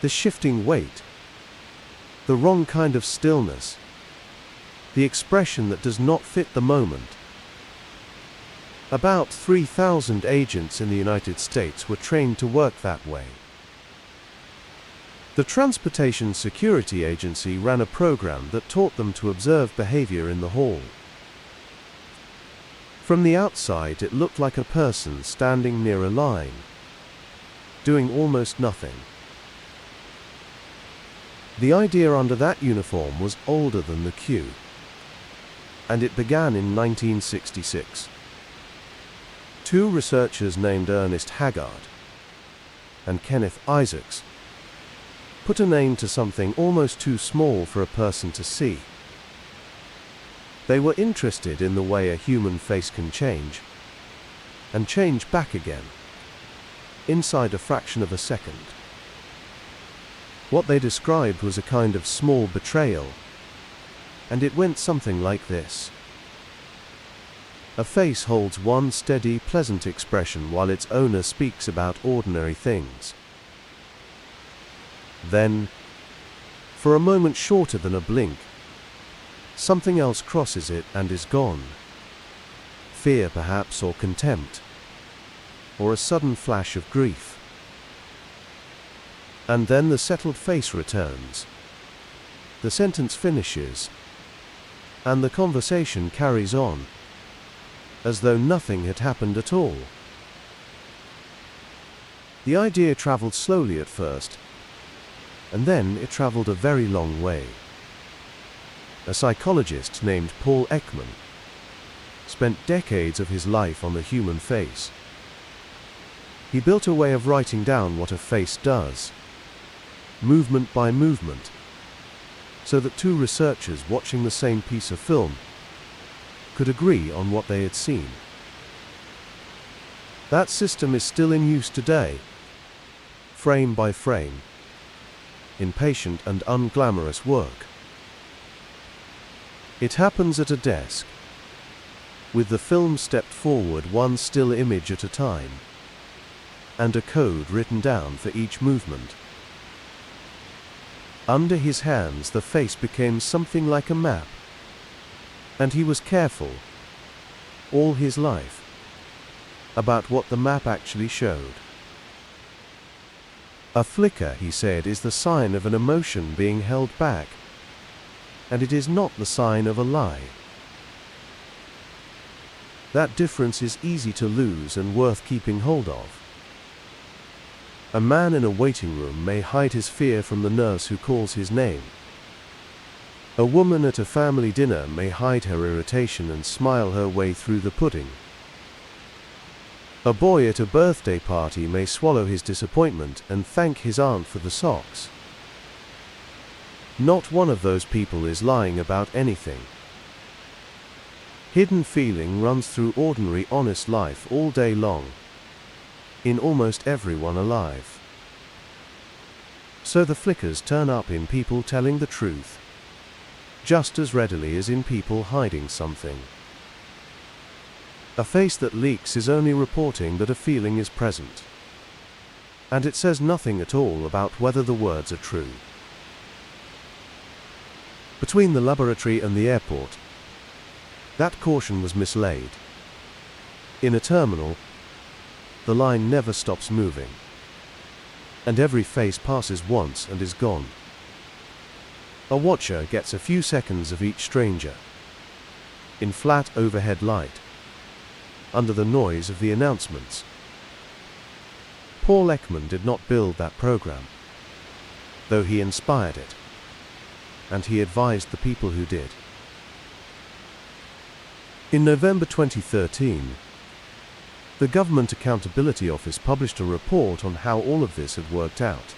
The shifting weight, the wrong kind of stillness, the expression that does not fit the moment. About 3,000 agents in the United States were trained to work that way. The Transportation Security Agency ran a program that taught them to observe behavior in the hall. From the outside, it looked like a person standing near a line, doing almost nothing. The idea under that uniform was older than the queue, and it began in 1966. Two researchers named Ernest Haggard and Kenneth Isaacs put a name to something almost too small for a person to see. They were interested in the way a human face can change, and change back again, inside a fraction of a second. What they described was a kind of small betrayal, and it went something like this. A face holds one steady, pleasant expression while its owner speaks about ordinary things. Then, for a moment shorter than a blink, something else crosses it and is gone. Fear, perhaps, or contempt, or a sudden flash of grief. And then the settled face returns. The sentence finishes, and the conversation carries on, as though nothing had happened at all. The idea traveled slowly at first, and then it traveled a very long way. A psychologist named Paul Ekman spent decades of his life on the human face. He built a way of writing down what a face does, movement by movement, so that two researchers watching the same piece of film could agree on what they had seen. That system is still in use today, frame by frame, in patient and unglamorous work. It happens at a desk, with the film stepped forward one still image at a time, and a code written down for each movement. Under his hands the face became something like a map, and he was careful, all his life, about what the map actually showed. A flicker, he said, is the sign of an emotion being held back, and it is not the sign of a lie. That difference is easy to lose and worth keeping hold of. A man in a waiting room may hide his fear from the nurse who calls his name. A woman at a family dinner may hide her irritation and smile her way through the pudding. A boy at a birthday party may swallow his disappointment and thank his aunt for the socks. Not one of those people is lying about anything. Hidden feeling runs through ordinary, honest life all day long, in almost everyone alive. So the flickers turn up in people telling the truth, just as readily as in people hiding something. A face that leaks is only reporting that a feeling is present, and it says nothing at all about whether the words are true. Between the laboratory and the airport, that caution was mislaid. In a terminal, the line never stops moving, and every face passes once and is gone. A watcher gets a few seconds of each stranger, in flat overhead light, under the noise of the announcements. Paul Ekman did not build that program, though he inspired it, and he advised the people who did. In November 2013, the Government Accountability Office published a report on how all of this had worked out.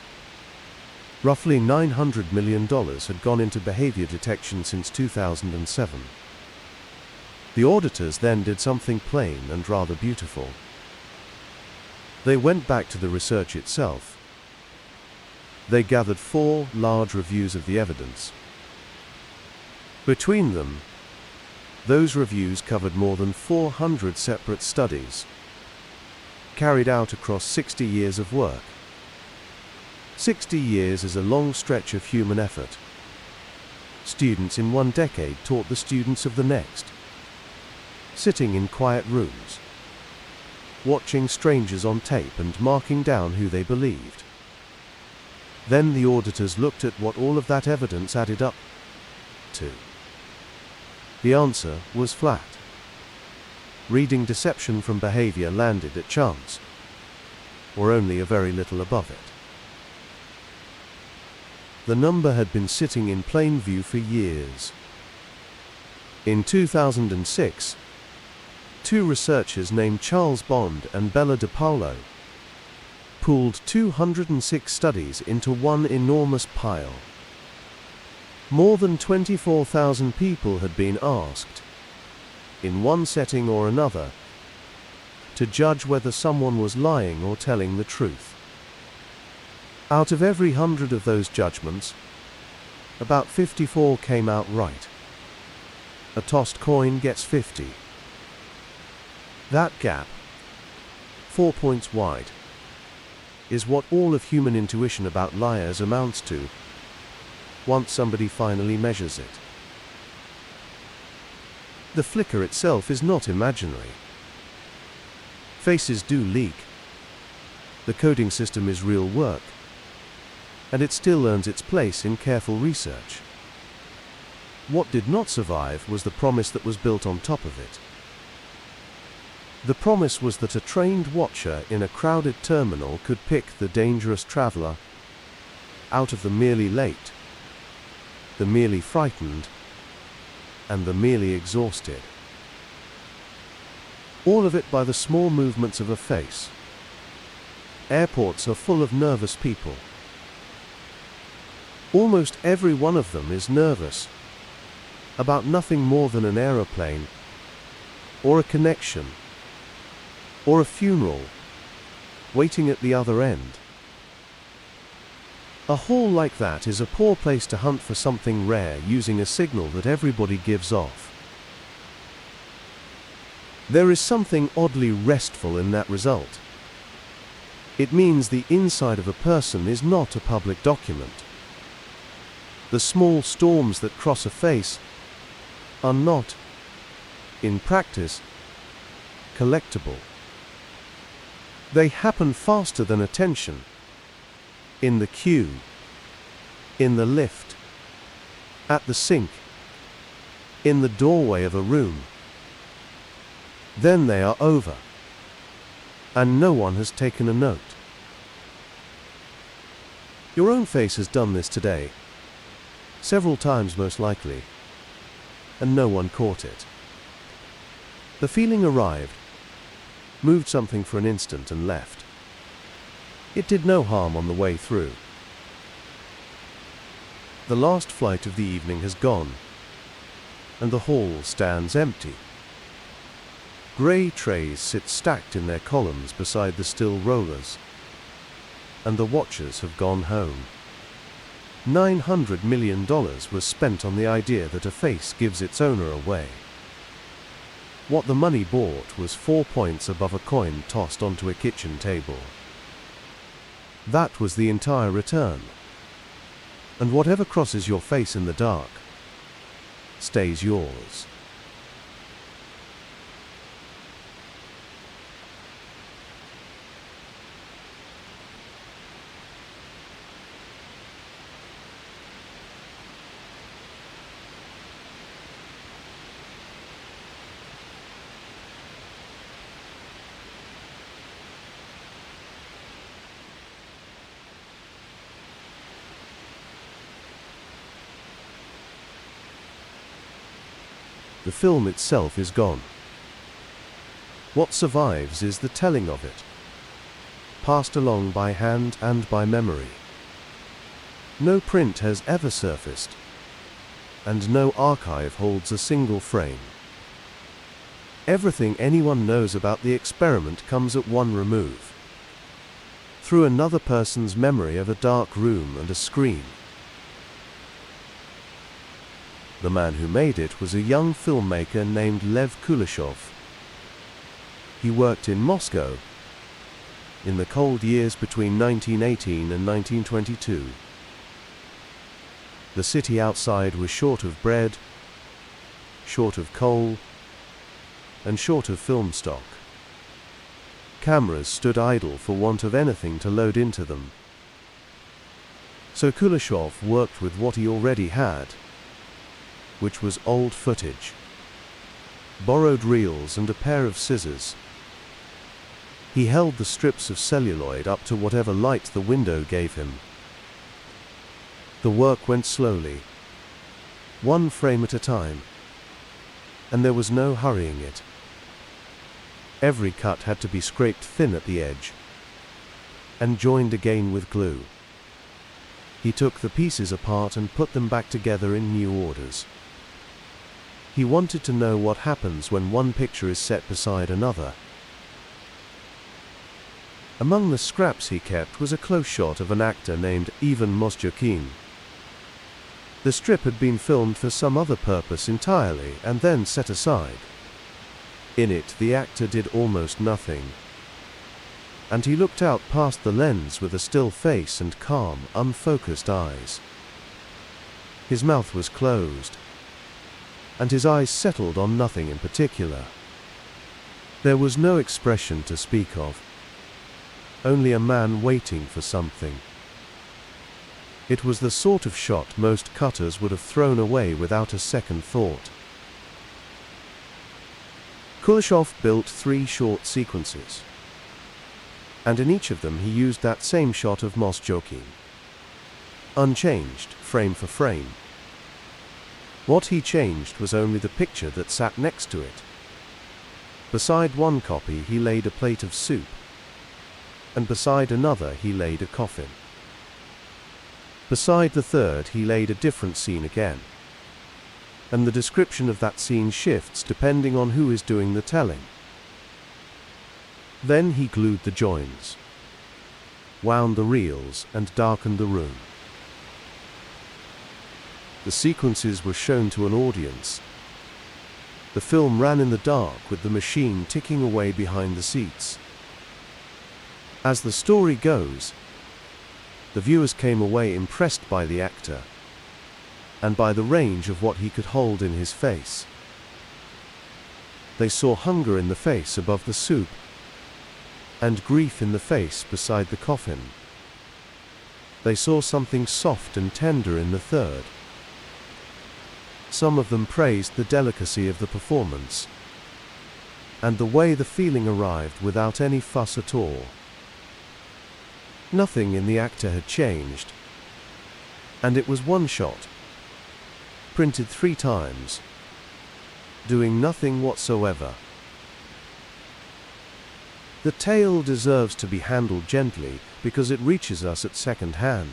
Roughly $900 million had gone into behavior detection since 2007. The auditors then did something plain and rather beautiful. They went back to the research itself. They gathered 4 large reviews of the evidence. Between them, those reviews covered more than 400 separate studies, carried out across 60 years of work. 60 years is a long stretch of human effort. Students in one decade taught the students of the next, sitting in quiet rooms, watching strangers on tape and marking down who they believed. Then the auditors looked at what all of that evidence added up to. The answer was flat. Reading deception from behavior landed at chance, or only a very little above it. The number had been sitting in plain view for years. In 2006, 2 researchers named Charles Bond and Bella DePaulo pooled 206 studies into one enormous pile. More than 24,000 people had been asked, in one setting or another, to judge whether someone was lying or telling the truth. Out of every 100 of those judgments, about 54 came out right. A tossed coin gets 50. That gap, 4 points wide, is what all of human intuition about liars amounts to once somebody finally measures it. The flicker itself is not imaginary. Faces do leak. The coding system is real work, and it still earns its place in careful research. What did not survive was the promise that was built on top of it. The promise was that a trained watcher in a crowded terminal could pick the dangerous traveler out of the merely late, the merely frightened, and the merely exhausted. All of it by the small movements of a face. Airports are full of nervous people. Almost every one of them is nervous about nothing more than an aeroplane, or a connection, or a funeral waiting at the other end. A hall like that is a poor place to hunt for something rare using a signal that everybody gives off. There is something oddly restful in that result. It means the inside of a person is not a public document. The small storms that cross a face are not, in practice, collectible. They happen faster than attention. In the queue, in the lift, at the sink, in the doorway of a room. Then they are over, and no one has taken a note. Your own face has done this today, several times most likely, and no one caught it. The feeling arrived, moved something for an instant and left. It did no harm on the way through. The last flight of the evening has gone, and the hall stands empty. Grey trays sit stacked in their columns beside the still rollers, and the watchers have gone home. $900 million was spent on the idea that a face gives its owner away. What the money bought was 4 points above a coin tossed onto a kitchen table. That was the entire return. And whatever crosses your face in the dark stays yours. The film itself is gone. What survives is the telling of it, passed along by hand and by memory. No print has ever surfaced, and no archive holds a single frame. Everything anyone knows about the experiment comes at one remove, through another person's memory of a dark room and a screen. The man who made it was a young filmmaker named Lev Kuleshov. He worked in Moscow in the cold years between 1918 and 1922. The city outside was short of bread, short of coal, and short of film stock. Cameras stood idle for want of anything to load into them. So Kuleshov worked with what he already had, which was old footage, borrowed reels and a pair of scissors. He held the strips of celluloid up to whatever light the window gave him. The work went slowly, one frame at a time, and there was no hurrying it. Every cut had to be scraped thin at the edge and joined again with glue. He took the pieces apart and put them back together in new orders. He wanted to know what happens when one picture is set beside another. Among the scraps he kept was a close shot of an actor named Ivan Mosjokin. The strip had been filmed for some other purpose entirely and then set aside. In it, the actor did almost nothing, and he looked out past the lens with a still face and calm, unfocused eyes. His mouth was closed, and his eyes settled on nothing in particular. There was no expression to speak of, only a man waiting for something. It was the sort of shot most cutters would have thrown away without a second thought. Kuleshov built 3 short sequences, and in each of them he used that same shot of Mosjokin, unchanged, frame for frame. What he changed was only the picture that sat next to it. Beside one copy he laid a plate of soup, and beside another he laid a coffin. Beside the third he laid a different scene again, and the description of that scene shifts depending on who is doing the telling. Then he glued the joins, wound the reels, and darkened the room. The sequences were shown to an audience. The film ran in the dark with the machine ticking away behind the seats. As the story goes, the viewers came away impressed by the actor and by the range of what he could hold in his face. They saw hunger in the face above the soup, and grief in the face beside the coffin. They saw something soft and tender in the third. Some of them praised the delicacy of the performance, and the way the feeling arrived without any fuss at all. Nothing in the actor had changed, and it was one shot, printed 3 times, doing nothing whatsoever. The tale deserves to be handled gently because it reaches us at second hand.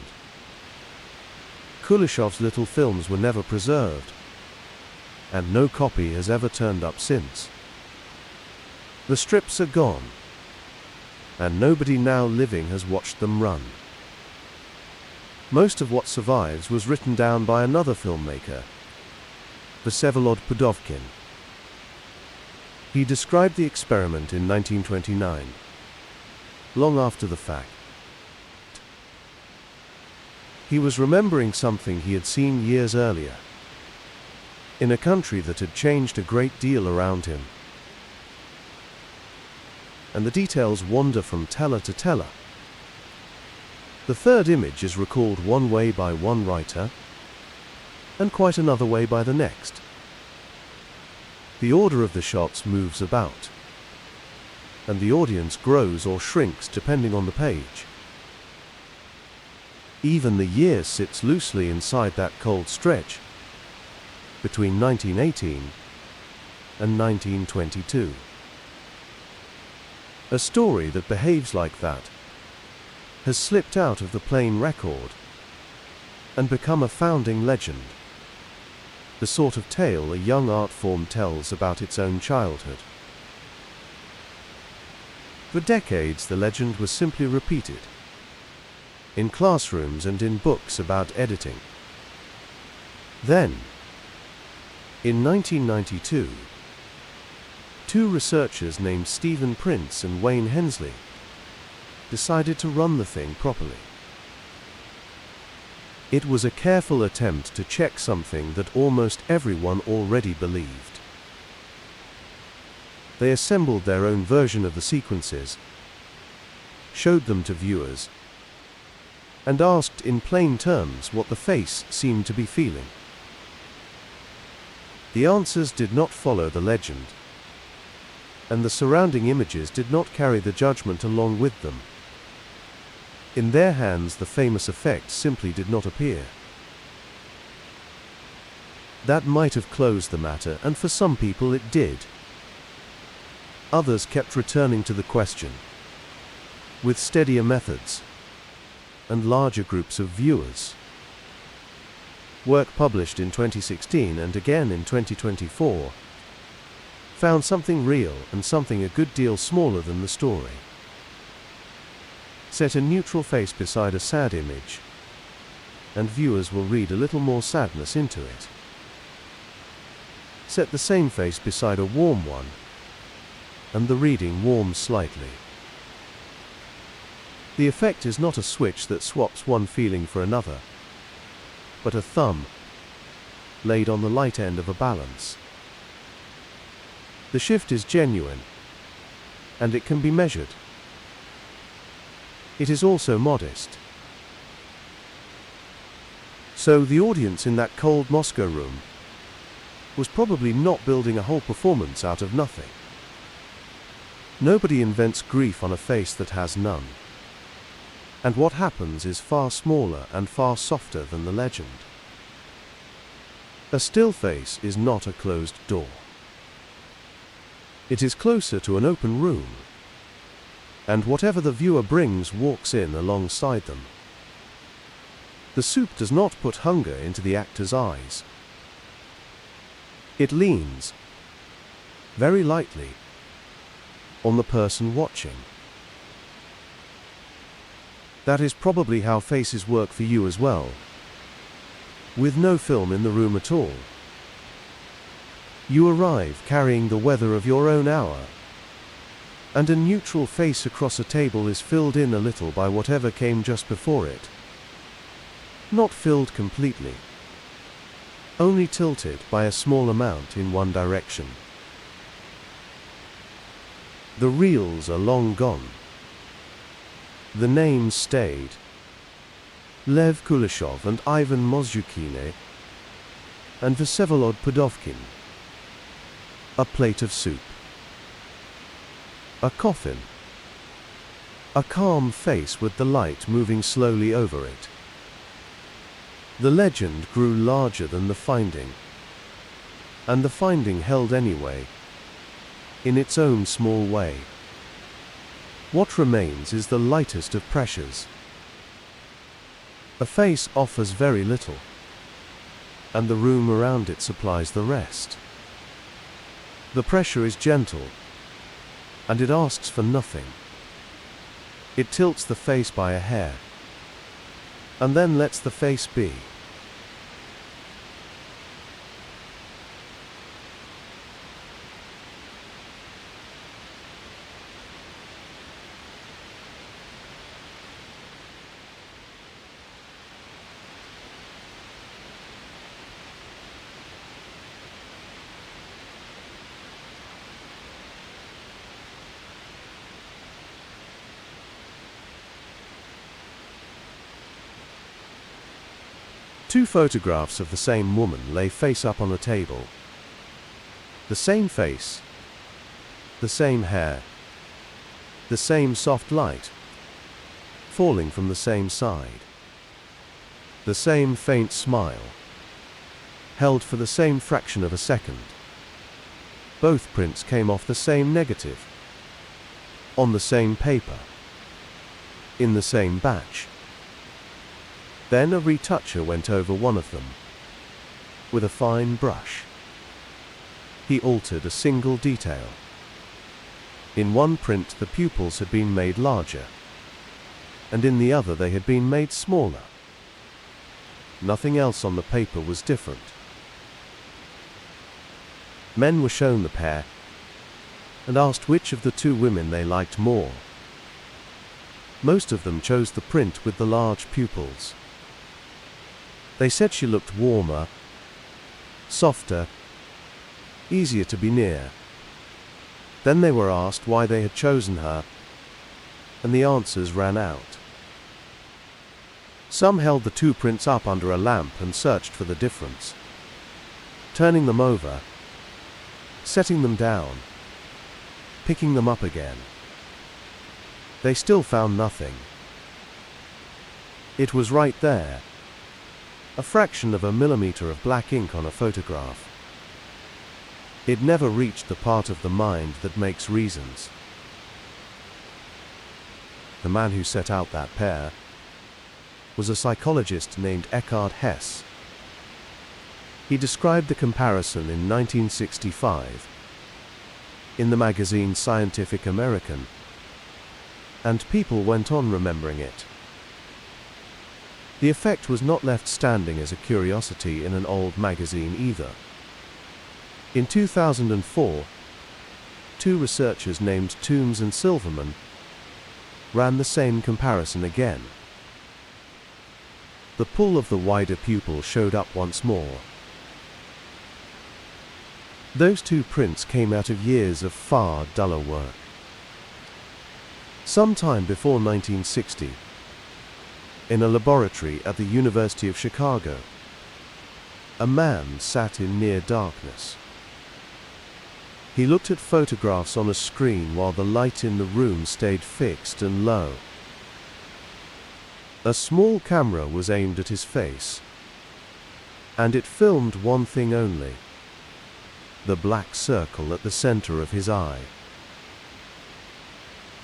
Kuleshov's little films were never preserved, and no copy has ever turned up since. The strips are gone, and nobody now living has watched them run. Most of what survives was written down by another filmmaker, Vsevolod Pudovkin. He described the experiment in 1929, long after the fact. He was remembering something he had seen years earlier, in a country that had changed a great deal around him. And the details wander from teller to teller. The third image is recalled one way by one writer, and quite another way by the next. The order of the shots moves about, and the audience grows or shrinks depending on the page. Even the year sits loosely inside that cold stretch between 1918 and 1922. A story that behaves like that has slipped out of the plain record and become a founding legend, the sort of tale a young art form tells about its own childhood. For decades, the legend was simply repeated in classrooms and in books about editing. Then, in 1992, two researchers named Stephen Prince and Wayne Hensley decided to run the thing properly. It was a careful attempt to check something that almost everyone already believed. They assembled their own version of the sequences, showed them to viewers, and asked in plain terms what the face seemed to be feeling. The answers did not follow the legend, and the surrounding images did not carry the judgment along with them. In their hands, the famous effect simply did not appear. That might have closed the matter, and for some people it did. Others kept returning to the question, with steadier methods and larger groups of viewers. Work published in 2016 and again in 2024 found something real and something a good deal smaller than the story. Set a neutral face beside a sad image, and viewers will read a little more sadness into it. Set the same face beside a warm one, and the reading warms slightly. The effect is not a switch that swaps one feeling for another, but a thumb laid on the light end of a balance. The shift is genuine, and it can be measured. It is also modest. So the audience in that cold Moscow room was probably not building a whole performance out of nothing. Nobody invents grief on a face that has none. And what happens is far smaller and far softer than the legend. A still face is not a closed door. It is closer to an open room, and whatever the viewer brings walks in alongside them. The soup does not put hunger into the actor's eyes. It leans, very lightly, on the person watching. That is probably how faces work for you as well, with no film in the room at all. You arrive carrying the weather of your own hour, and a neutral face across a table is filled in a little by whatever came just before it. Not filled completely, only tilted by a small amount in one direction. The reels are long gone. The names stayed. Lev Kuleshov and Ivan Mozhukine and Vsevolod Pudovkin. A plate of soup. A coffin. A calm face with the light moving slowly over it. The legend grew larger than the finding, and the finding held anyway, in its own small way. What remains is the lightest of pressures. A face offers very little, and the room around it supplies the rest. The pressure is gentle, and it asks for nothing. It tilts the face by a hair, and then lets the face be. Two photographs of the same woman lay face up on the table. The same face, the same hair, the same soft light, falling from the same side. The same faint smile, held for the same fraction of a second. Both prints came off the same negative, on the same paper, in the same batch. Then a retoucher went over one of them with a fine brush. He altered a single detail. In one print the pupils had been made larger, and in the other they had been made smaller. Nothing else on the paper was different. Men were shown the pair and asked which of the two women they liked more. Most of them chose the print with the large pupils. They said she looked warmer, softer, easier to be near. Then they were asked why they had chosen her, and the answers ran out. Some held the two prints up under a lamp and searched for the difference, turning them over, setting them down, picking them up again. They still found nothing. It was right there, a fraction of a millimeter of black ink on a photograph. It never reached the part of the mind that makes reasons. The man who set out that pair was a psychologist named Eckhard Hess. He described the comparison in 1965 in the magazine Scientific American, and people went on remembering it. The effect was not left standing as a curiosity in an old magazine either. In 2004, two researchers named Toombs and Silverman ran the same comparison again. The pull of the wider pupil showed up once more. Those two prints came out of years of far duller work. Sometime before 1960, in a laboratory at the University of Chicago, a man sat in near darkness. He looked at photographs on a screen while the light in the room stayed fixed and low. A small camera was aimed at his face, and it filmed one thing only: the black circle at the center of his eye.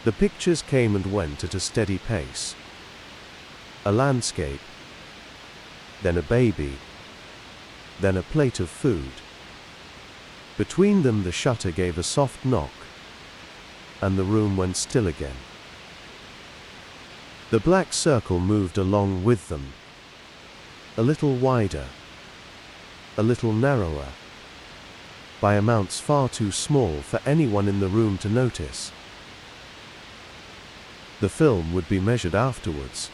The pictures came and went at a steady pace. A landscape, then a baby, then a plate of food. Between them the shutter gave a soft knock, and the room went still again. The black circle moved along with them, a little wider, a little narrower, by amounts far too small for anyone in the room to notice. The film would be measured afterwards,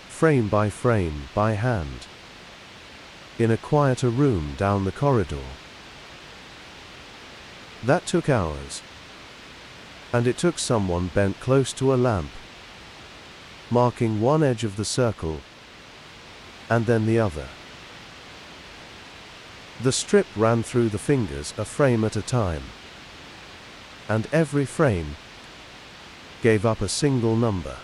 frame by frame, by hand, in a quieter room down the corridor. That took hours, and it took someone bent close to a lamp, marking one edge of the circle, and then the other. The strip ran through the fingers a frame at a time, and every frame gave up a single number.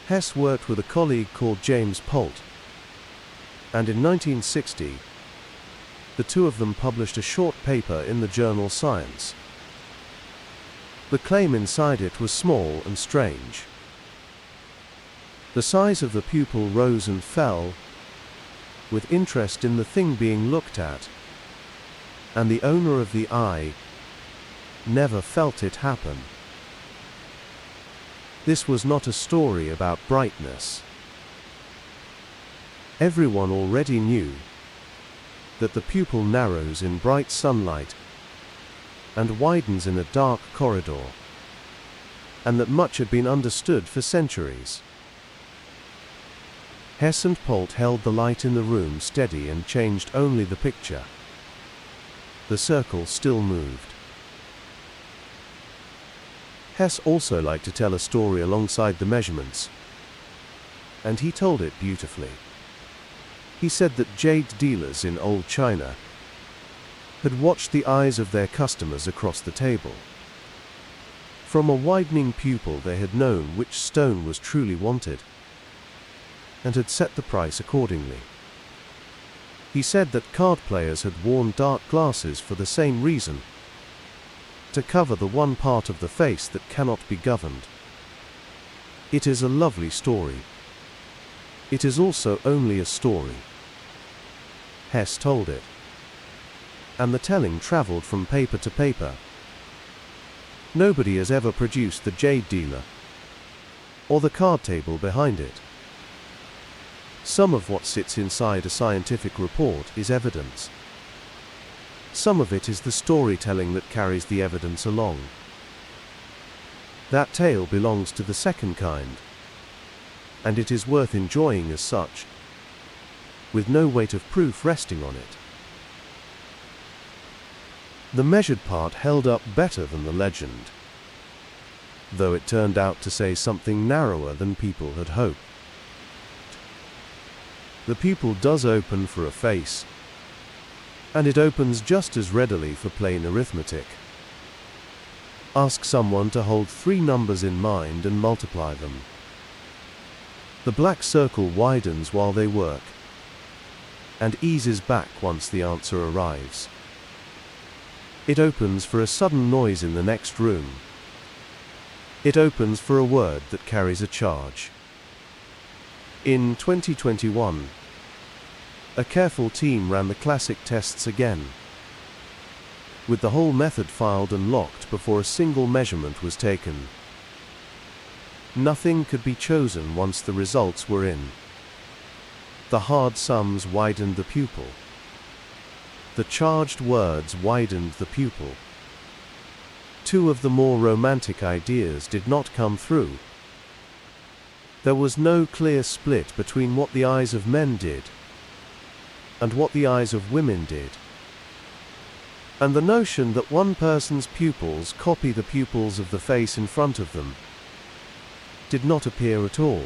Hess worked with a colleague called James Polt, and in 1960, the two of them published a short paper in the journal Science. The claim inside it was small and strange. The size of the pupil rose and fell with interest in the thing being looked at, and the owner of the eye never felt it happen. This was not a story about brightness. Everyone already knew that the pupil narrows in bright sunlight and widens in a dark corridor, and that much had been understood for centuries. Hess and Polt held the light in the room steady and changed only the picture. The circle still moved. Hess also liked to tell a story alongside the measurements, and he told it beautifully. He said that jade dealers in old China had watched the eyes of their customers across the table. From a widening pupil they had known which stone was truly wanted, and had set the price accordingly. He said that card players had worn dark glasses for the same reason, to cover the one part of the face that cannot be governed. It is a lovely story. It is also only a story. Hess told it. And the telling traveled from paper to paper. Nobody has ever produced the jade dealer, or the card table behind it. Some of what sits inside a scientific report is evidence. Some of it is the storytelling that carries the evidence along. That tale belongs to the second kind, and it is worth enjoying as such, with no weight of proof resting on it. The measured part held up better than the legend, though it turned out to say something narrower than people had hoped. The pupil does open for a face, and it opens just as readily for plain arithmetic. Ask someone to hold 3 numbers in mind and multiply them. The black circle widens while they work, and eases back once the answer arrives. It opens for a sudden noise in the next room. It opens for a word that carries a charge. In 2021, a careful team ran the classic tests again, with the whole method filed and locked before a single measurement was taken. Nothing could be chosen once the results were in. The hard sums widened the pupil. The charged words widened the pupil. 2 of the more romantic ideas did not come through. There was no clear split between what the eyes of men did and what the eyes of women did. And the notion that one person's pupils copy the pupils of the face in front of them did not appear at all.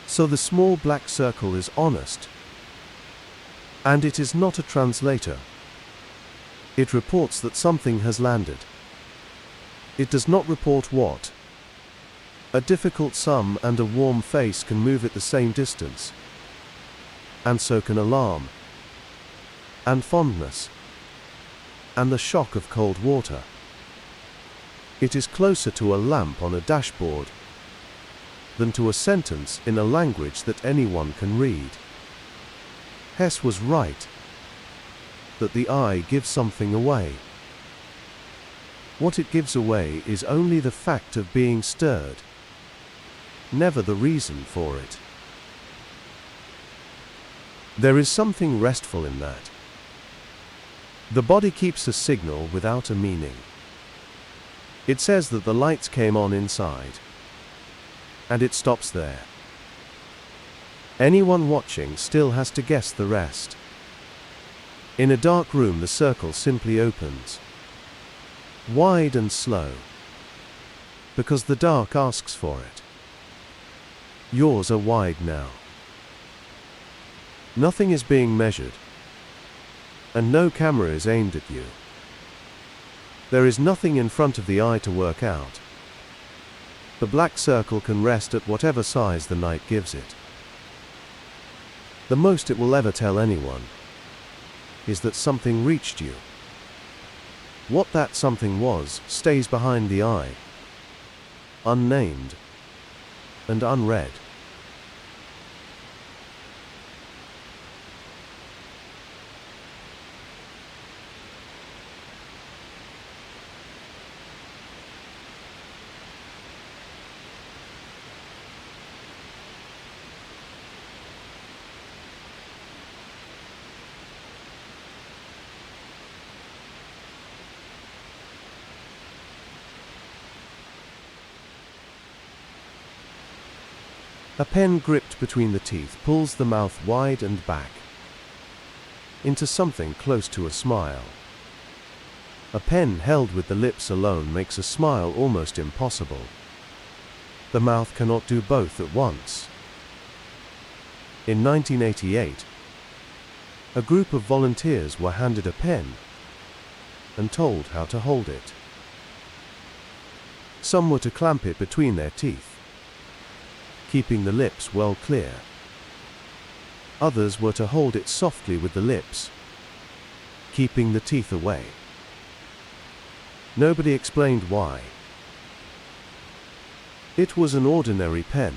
So the small black circle is honest, and it is not a translator. It reports that something has landed. It does not report what. A difficult sum and a warm face can move at the same distance, and so can alarm, and fondness, and the shock of cold water. It is closer to a lamp on a dashboard than to a sentence in a language that anyone can read. Hess was right, that the eye gives something away. What it gives away is only the fact of being stirred, never the reason for it. There is something restful in that. The body keeps a signal without a meaning. It says that the lights came on inside, and it stops there. Anyone watching still has to guess the rest. In a dark room, the circle simply opens, wide and slow, because the dark asks for it. Yours are wide now. Nothing is being measured, and no camera is aimed at you. There is nothing in front of the eye to work out. The black circle can rest at whatever size the night gives it. The most it will ever tell anyone is that something reached you. What that something was stays behind the eye, unnamed and unread. A pen gripped between the teeth pulls the mouth wide and back into something close to a smile. A pen held with the lips alone makes a smile almost impossible. The mouth cannot do both at once. In 1988, a group of volunteers were handed a pen and told how to hold it. Some were to clamp it between their teeth, keeping the lips well clear. Others were to hold it softly with the lips, keeping the teeth away. Nobody explained why. It was an ordinary pen,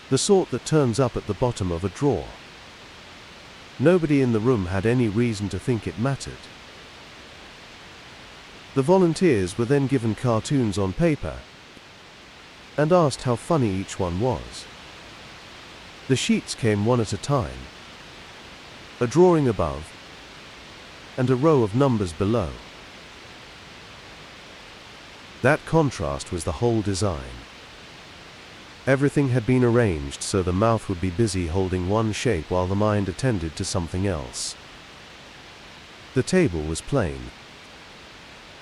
the sort that turns up at the bottom of a drawer. Nobody in the room had any reason to think it mattered. The volunteers were then given cartoons on paper and asked how funny each one was. The sheets came one at a time, a drawing above and a row of numbers below. That contrast was the whole design. Everything had been arranged so the mouth would be busy holding one shape while the mind attended to something else. The table was plain.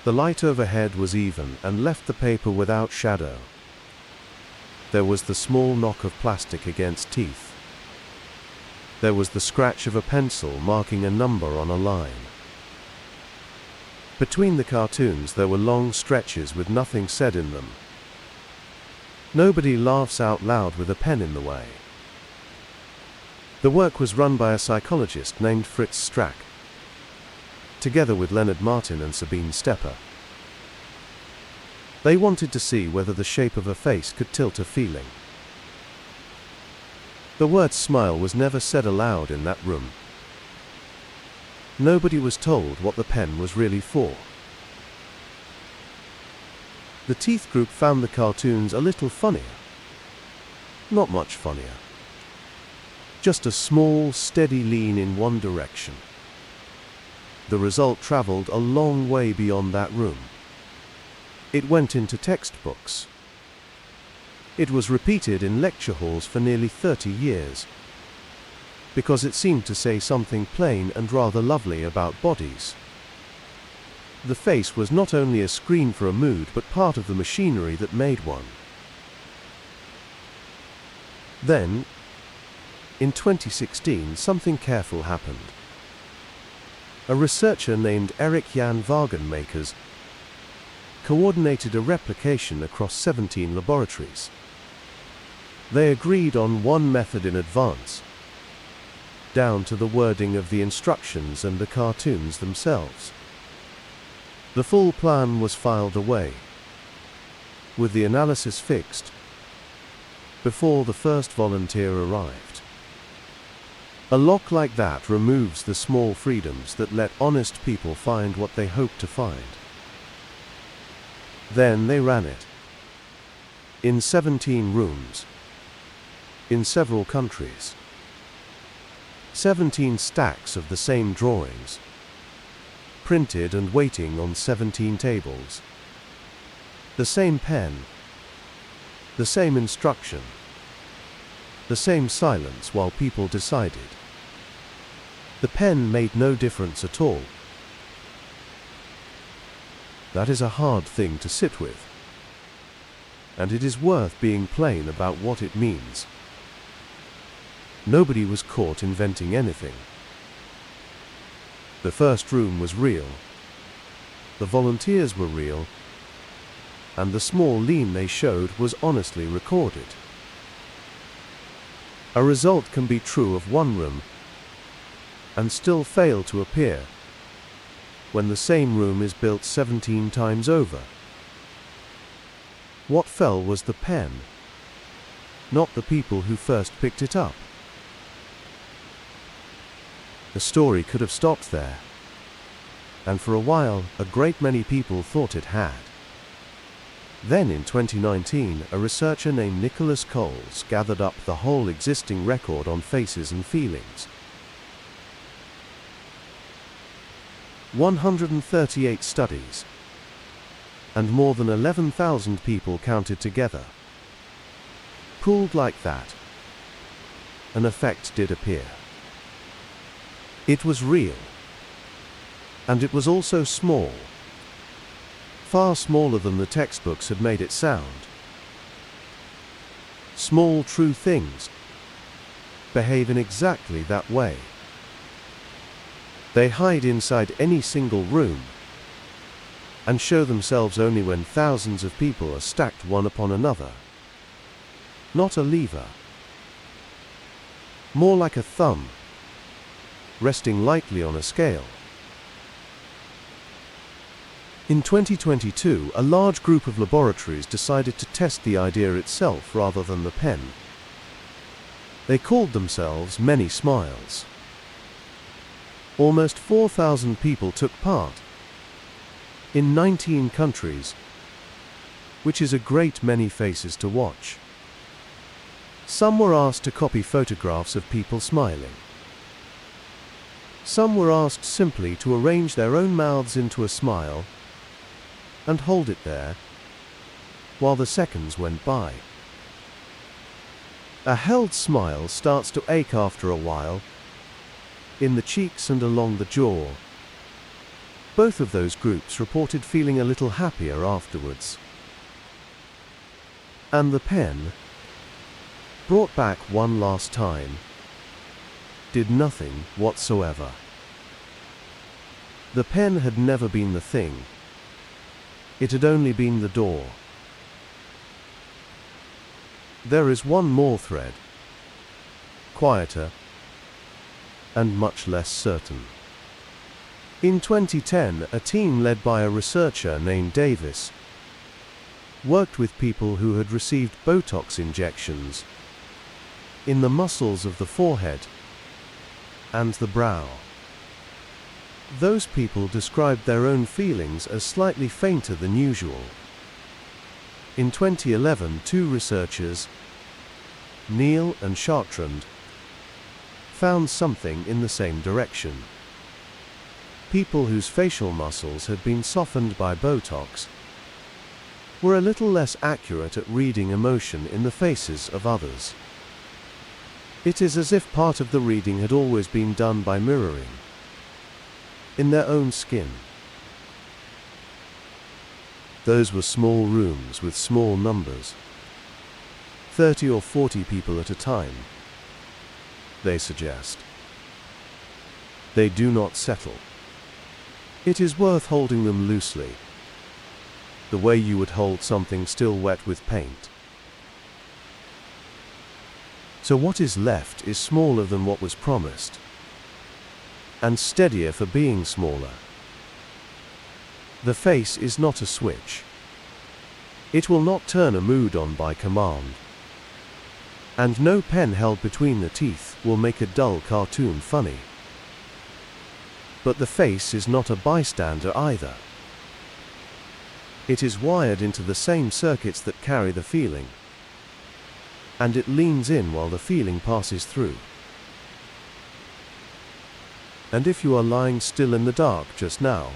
The light overhead was even and left the paper without shadow. There was the small knock of plastic against teeth. There was the scratch of a pencil marking a number on a line. Between the cartoons there were long stretches with nothing said in them. Nobody laughs out loud with a pen in the way. The work was run by a psychologist named Fritz Strack, together with Leonard Martin and Sabine Stepper. They wanted to see whether the shape of a face could tilt a feeling. The word smile was never said aloud in that room. Nobody was told what the pen was really for. The teeth group found the cartoons a little funnier. Not much funnier. Just a small, steady lean in one direction. The result traveled a long way beyond that room. It went into textbooks. It was repeated in lecture halls for nearly 30 years, because it seemed to say something plain and rather lovely about bodies. The face was not only a screen for a mood, but part of the machinery that made one. Then, in 2016, something careful happened. A researcher named Erik Jan Wagenmakers coordinated a replication across 17 laboratories. They agreed on one method in advance, down to the wording of the instructions and the cartoons themselves. The full plan was filed away, with the analysis fixed, before the first volunteer arrived. A lock like that removes the small freedoms that let honest people find what they hope to find. Then they ran it. In 17 rooms. In several countries. 17 stacks of the same drawings, printed and waiting on 17 tables. The same pen, the same instruction, the same silence while people decided. The pen made no difference at all. That is a hard thing to sit with, and it is worth being plain about what it means. Nobody was caught inventing anything. The first room was real, the volunteers were real, and the small lean they showed was honestly recorded. A result can be true of one room and still fail to appear when the same room is built 17 times over. What fell was the pen, not the people who first picked it up. The story could have stopped there, and for a while a great many people thought it had. Then in 2019, a researcher named Nicholas Coles gathered up the whole existing record on faces and feelings. 138 studies, and more than 11,000 people counted together. Pooled like that, an effect did appear. It was real, and it was also small, far smaller than the textbooks had made it sound. Small, true things behave in exactly that way. They hide inside any single room and show themselves only when thousands of people are stacked one upon another. Not a lever. more like a thumb, resting lightly on a scale. In 2022, a large group of laboratories decided to test the idea itself rather than the pen. They called themselves Many Smiles. Almost 4,000 people took part, in 19 countries, which is a great many faces to watch. Some were asked to copy photographs of people smiling. Some were asked simply to arrange their own mouths into a smile and hold it there while the seconds went by. A held smile starts to ache after a while, in the cheeks and along the jaw. Both of those groups reported feeling a little happier afterwards. And the pen, brought back one last time, did nothing whatsoever. The pen had never been the thing. It had only been the door. There is one more thread, quieter and much less certain. In 2010, a team led by a researcher named Davis worked with people who had received Botox injections in the muscles of the forehead and the brow. Those people described their own feelings as slightly fainter than usual. In 2011, two researchers, Neil and Chartrand, found something in the same direction. People whose facial muscles had been softened by Botox were a little less accurate at reading emotion in the faces of others. It is as if part of the reading had always been done by mirroring in their own skin. Those were small rooms with small numbers, 30 or 40 people at a time, they suggest. They do not settle. It is worth holding them loosely, the way you would hold something still wet with paint. So what is left is smaller than what was promised, and steadier for being smaller. The face is not a switch. It will not turn a mood on by command. And no pen held between the teeth will make a dull cartoon funny. But the face is not a bystander either. It is wired into the same circuits that carry the feeling, and it leans in while the feeling passes through. And if you are lying still in the dark just now,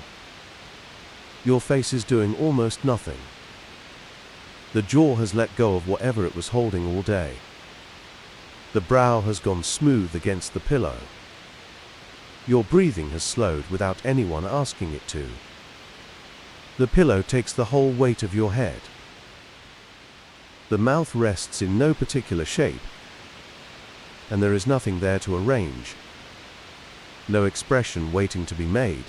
your face is doing almost nothing. The jaw has let go of whatever it was holding all day. The brow has gone smooth against the pillow. Your breathing has slowed without anyone asking it to. The pillow takes the whole weight of your head. The mouth rests in no particular shape, and there is nothing there to arrange. No expression waiting to be made,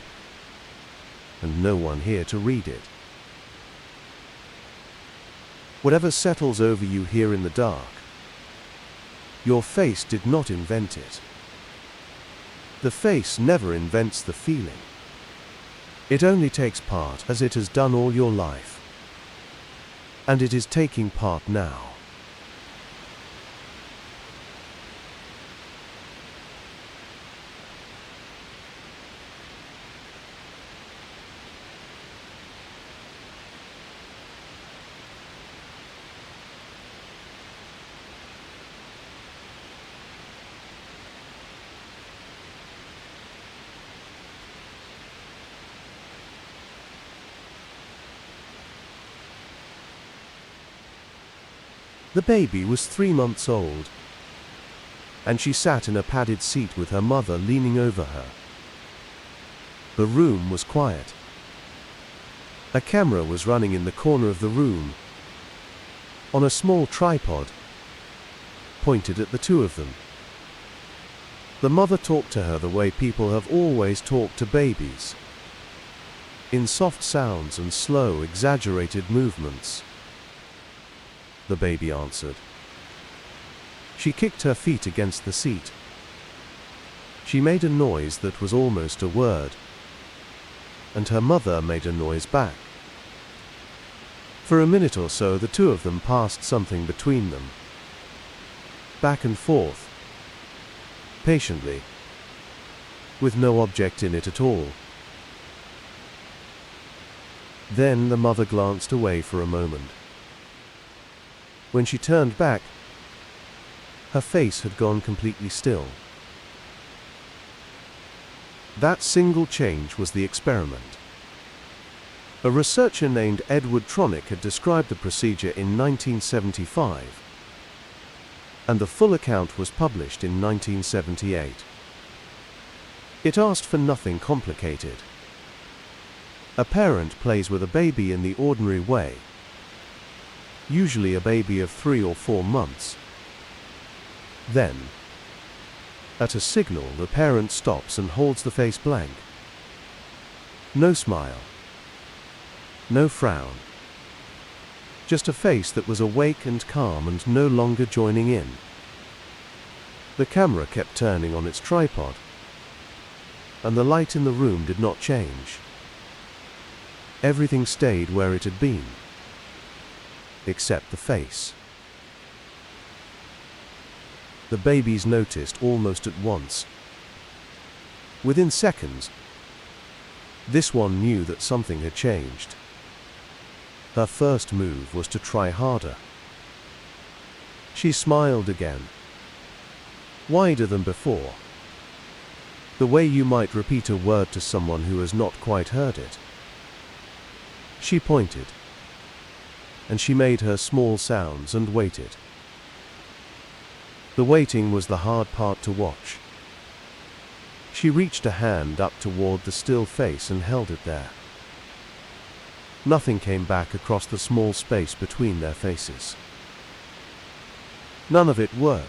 and no one here to read it. Whatever settles over you here in the dark, your face did not invent it. The face never invents the feeling. It only takes part as it has done all your life. And it is taking part now. The baby was 3 months old, and she sat in a padded seat with her mother leaning over her. The room was quiet. A camera was running in the corner of the room, on a small tripod, pointed at the two of them. The mother talked to her the way people have always talked to babies, in soft sounds and slow, exaggerated movements. The baby answered. She kicked her feet against the seat. She made a noise that was almost a word, and her mother made a noise back. For a minute or so, the two of them passed something between them, back and forth, patiently, with no object in it at all. Then the mother glanced away for a moment. When she turned back, her face had gone completely still. That single change was the experiment. A researcher named Edward Tronick had described the procedure in 1975, and the full account was published in 1978. It asked for nothing complicated. A parent plays with a baby in the ordinary way, usually a baby of 3 or 4 months. Then, at a signal, the parent stops and holds the face blank. No smile, no frown, just a face that was awake and calm and no longer joining in. The camera kept turning on its tripod, and the light in the room did not change. Everything stayed where it had been, except the face. The babies noticed almost at once. Within seconds, this one knew that something had changed. Her first move was to try harder. She smiled again, wider than before, the way you might repeat a word to someone who has not quite heard it. She pointed, and she made her small sounds and waited. The waiting was the hard part to watch. She reached a hand up toward the still face and held it there. Nothing came back across the small space between their faces. None of it worked.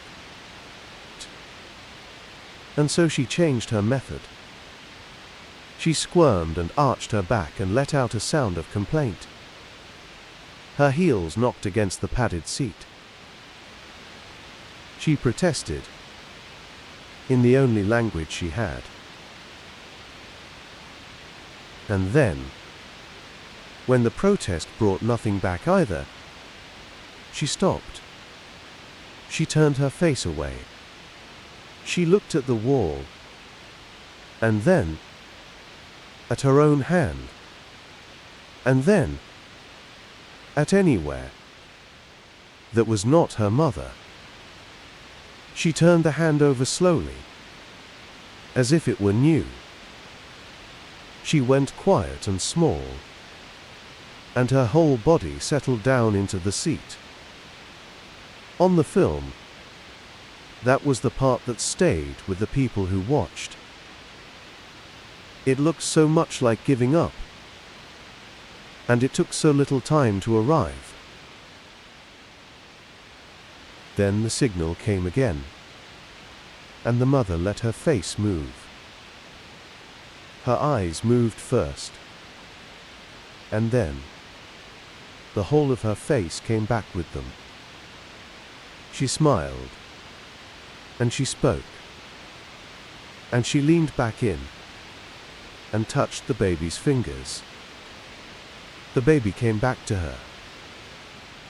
And so she changed her method. She squirmed and arched her back and let out a sound of complaint. Her heels knocked against the padded seat. She protested, in the only language she had. And then, when the protest brought nothing back either, she stopped. She turned her face away. She looked at the wall, and then at her own hand, and then at anywhere that was not her mother. She turned the hand over slowly, as if it were new. She went quiet and small, and her whole body settled down into the seat. On the film, that was the part that stayed with the people who watched. It looked so much like giving up, and it took so little time to arrive. Then the signal came again, and the mother let her face move. Her eyes moved first, and then the whole of her face came back with them. She smiled, and she spoke, and she leaned back in and touched the baby's fingers. The baby came back to her.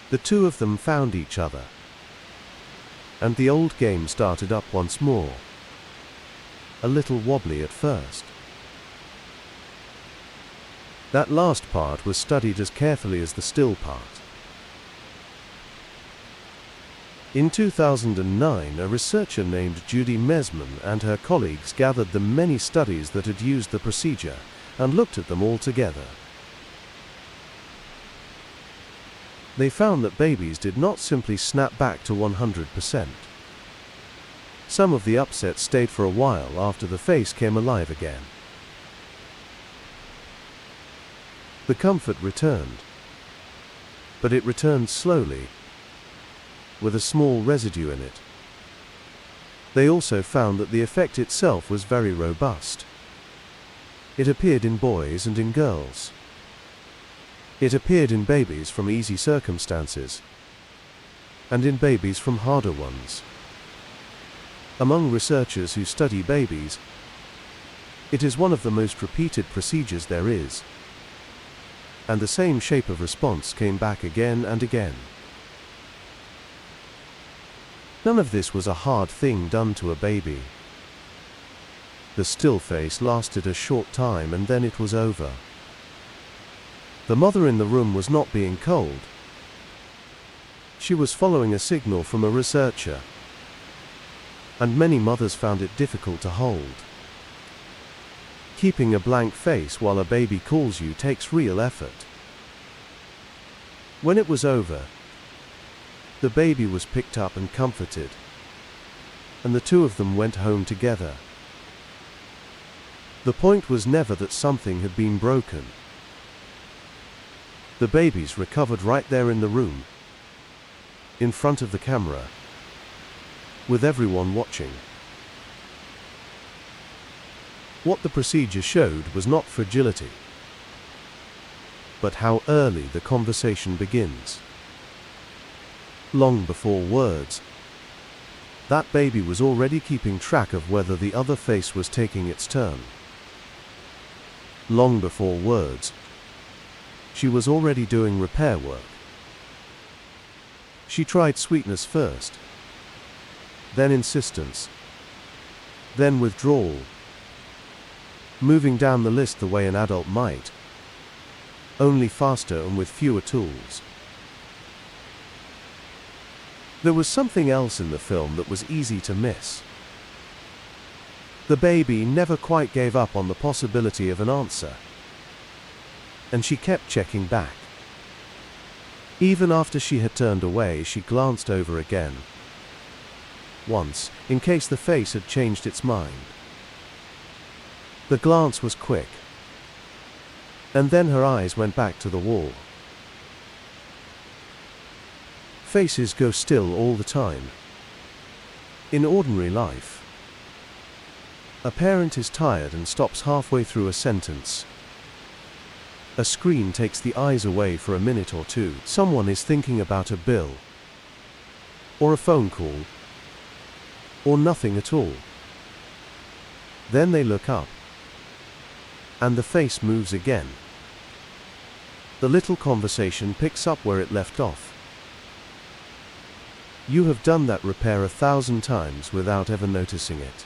The two of them found each other, and the old game started up once more, a little wobbly at first. That last part was studied as carefully as the still part. In 2009, a researcher named Judy Mesman and her colleagues gathered the many studies that had used the procedure and looked at them all together. They found that babies did not simply snap back to 100%. Some of the upset stayed for a while after the face came alive again. The comfort returned, but it returned slowly, with a small residue in it. They also found that the effect itself was very robust. It appeared in boys and in girls. It appeared in babies from easy circumstances, and in babies from harder ones. Among researchers who study babies, it is one of the most repeated procedures there is, and the same shape of response came back again and again. None of this was a hard thing done to a baby. The still face lasted a short time and then it was over. The mother in the room was not being cold. She was following a signal from a researcher, and many mothers found it difficult to hold. Keeping a blank face while a baby calls you takes real effort. When it was over, the baby was picked up and comforted, and the two of them went home together. The point was never that something had been broken. The babies recovered right there in the room, in front of the camera, with everyone watching. What the procedure showed was not fragility, but how early the conversation begins. Long before words, that baby was already keeping track of whether the other face was taking its turn. Long before words, she was already doing repair work. She tried sweetness first, then insistence, then withdrawal, moving down the list the way an adult might, only faster and with fewer tools. There was something else in the film that was easy to miss. The baby never quite gave up on the possibility of an answer, and she kept checking back. Even after she had turned away, she glanced over again, once, in case the face had changed its mind. The glance was quick, and then her eyes went back to the wall. Faces go still all the time. In ordinary life, a parent is tired and stops halfway through a sentence. A screen takes the eyes away for a minute or two. Someone is thinking about a bill, or a phone call, or nothing at all. Then they look up, and the face moves again. The little conversation picks up where it left off. You have done that repair 1,000 times without ever noticing it.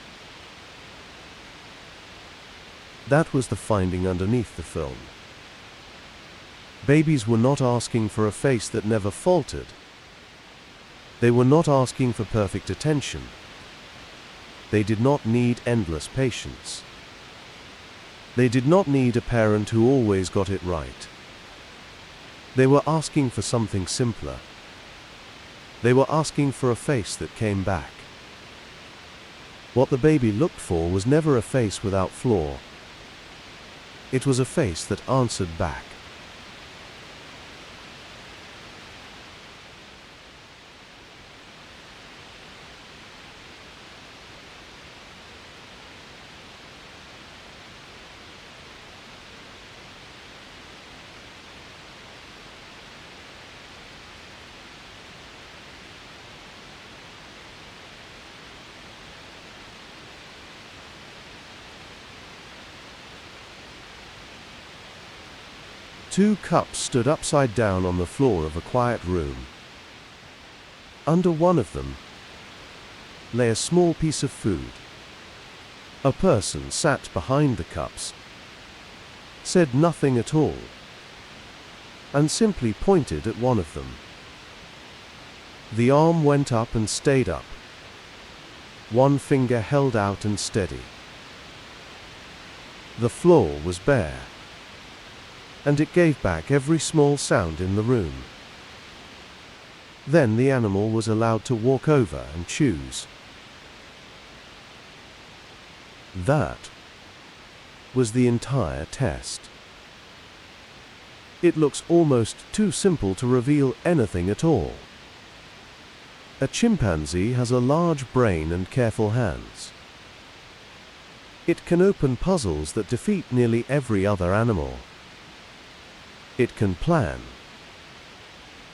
That was the finding underneath the film. Babies were not asking for a face that never faltered. They were not asking for perfect attention. They did not need endless patience. They did not need a parent who always got it right. They were asking for something simpler. They were asking for a face that came back. What the baby looked for was never a face without flaw. It was a face that answered back. Two cups stood upside down on the floor of a quiet room. Under one of them lay a small piece of food. A person sat behind the cups, said nothing at all, and simply pointed at one of them. The arm went up and stayed up. One finger held out and steady. The floor was bare, and it gave back every small sound in the room. Then the animal was allowed to walk over and choose. That was the entire test. It looks almost too simple to reveal anything at all. A chimpanzee has a large brain and careful hands. It can open puzzles that defeat nearly every other animal. It can plan,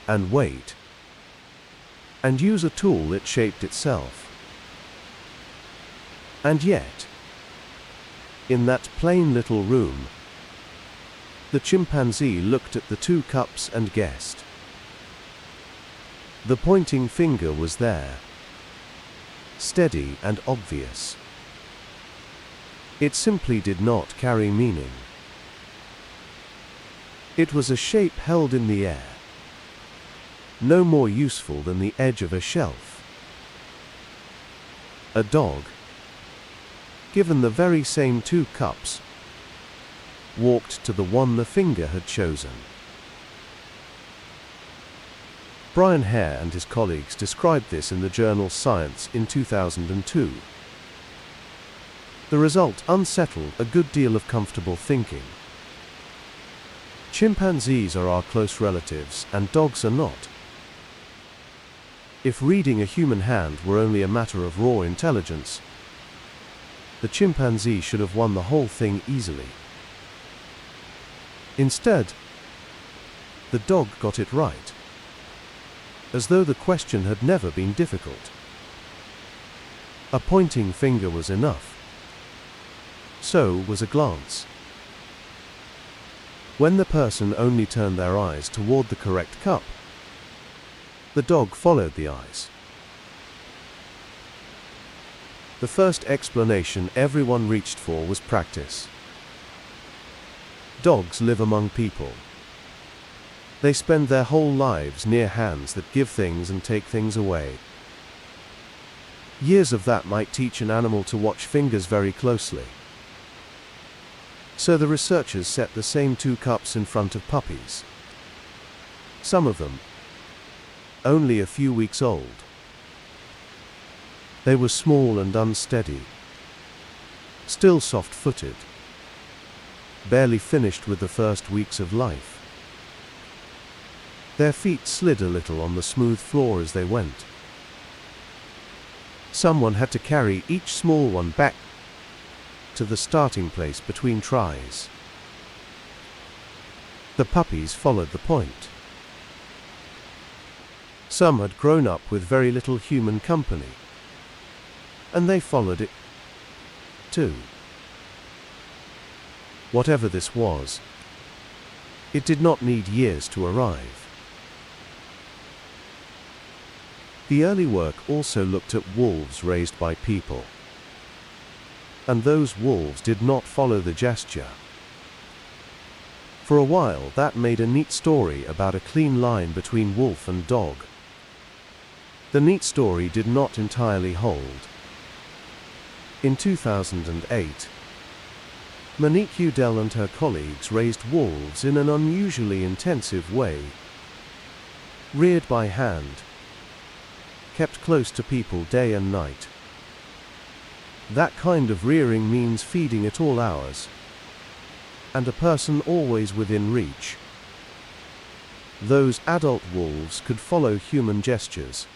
and wait, and use a tool it shaped itself. And yet, in that plain little room, the chimpanzee looked at the 2 cups and guessed. The pointing finger was there, steady and obvious. It simply did not carry meaning. It was a shape held in the air, no more useful than the edge of a shelf. A dog, given the very same 2 cups, walked to the one the finger had chosen. Brian Hare and his colleagues described this in the journal Science in 2002. The result unsettled a good deal of comfortable thinking. Chimpanzees are our close relatives, and dogs are not. If reading a human hand were only a matter of raw intelligence, the chimpanzee should have won the whole thing easily. Instead, the dog got it right, as though the question had never been difficult. A pointing finger was enough. So was a glance. When the person only turned their eyes toward the correct cup, the dog followed the eyes. The first explanation everyone reached for was practice. Dogs live among people. They spend their whole lives near hands that give things and take things away. Years of that might teach an animal to watch fingers very closely. So the researchers set the same 2 cups in front of puppies. Some of them only a few weeks old. They were small and unsteady, still soft-footed, barely finished with the first weeks of life. Their feet slid a little on the smooth floor as they went. Someone had to carry each small one back to the starting place between tries. The puppies followed the point. Some had grown up with very little human company, and they followed it too. Whatever this was, it did not need years to arrive. The early work also looked at wolves raised by people, and those wolves did not follow the gesture. For a while, that made a neat story about a clean line between wolf and dog. The neat story did not entirely hold. In 2008, Monique Udell and her colleagues raised wolves in an unusually intensive way. Reared by hand, kept close to people day and night. That kind of rearing means feeding at all hours, and a person always within reach. Those adult wolves could follow human gestures.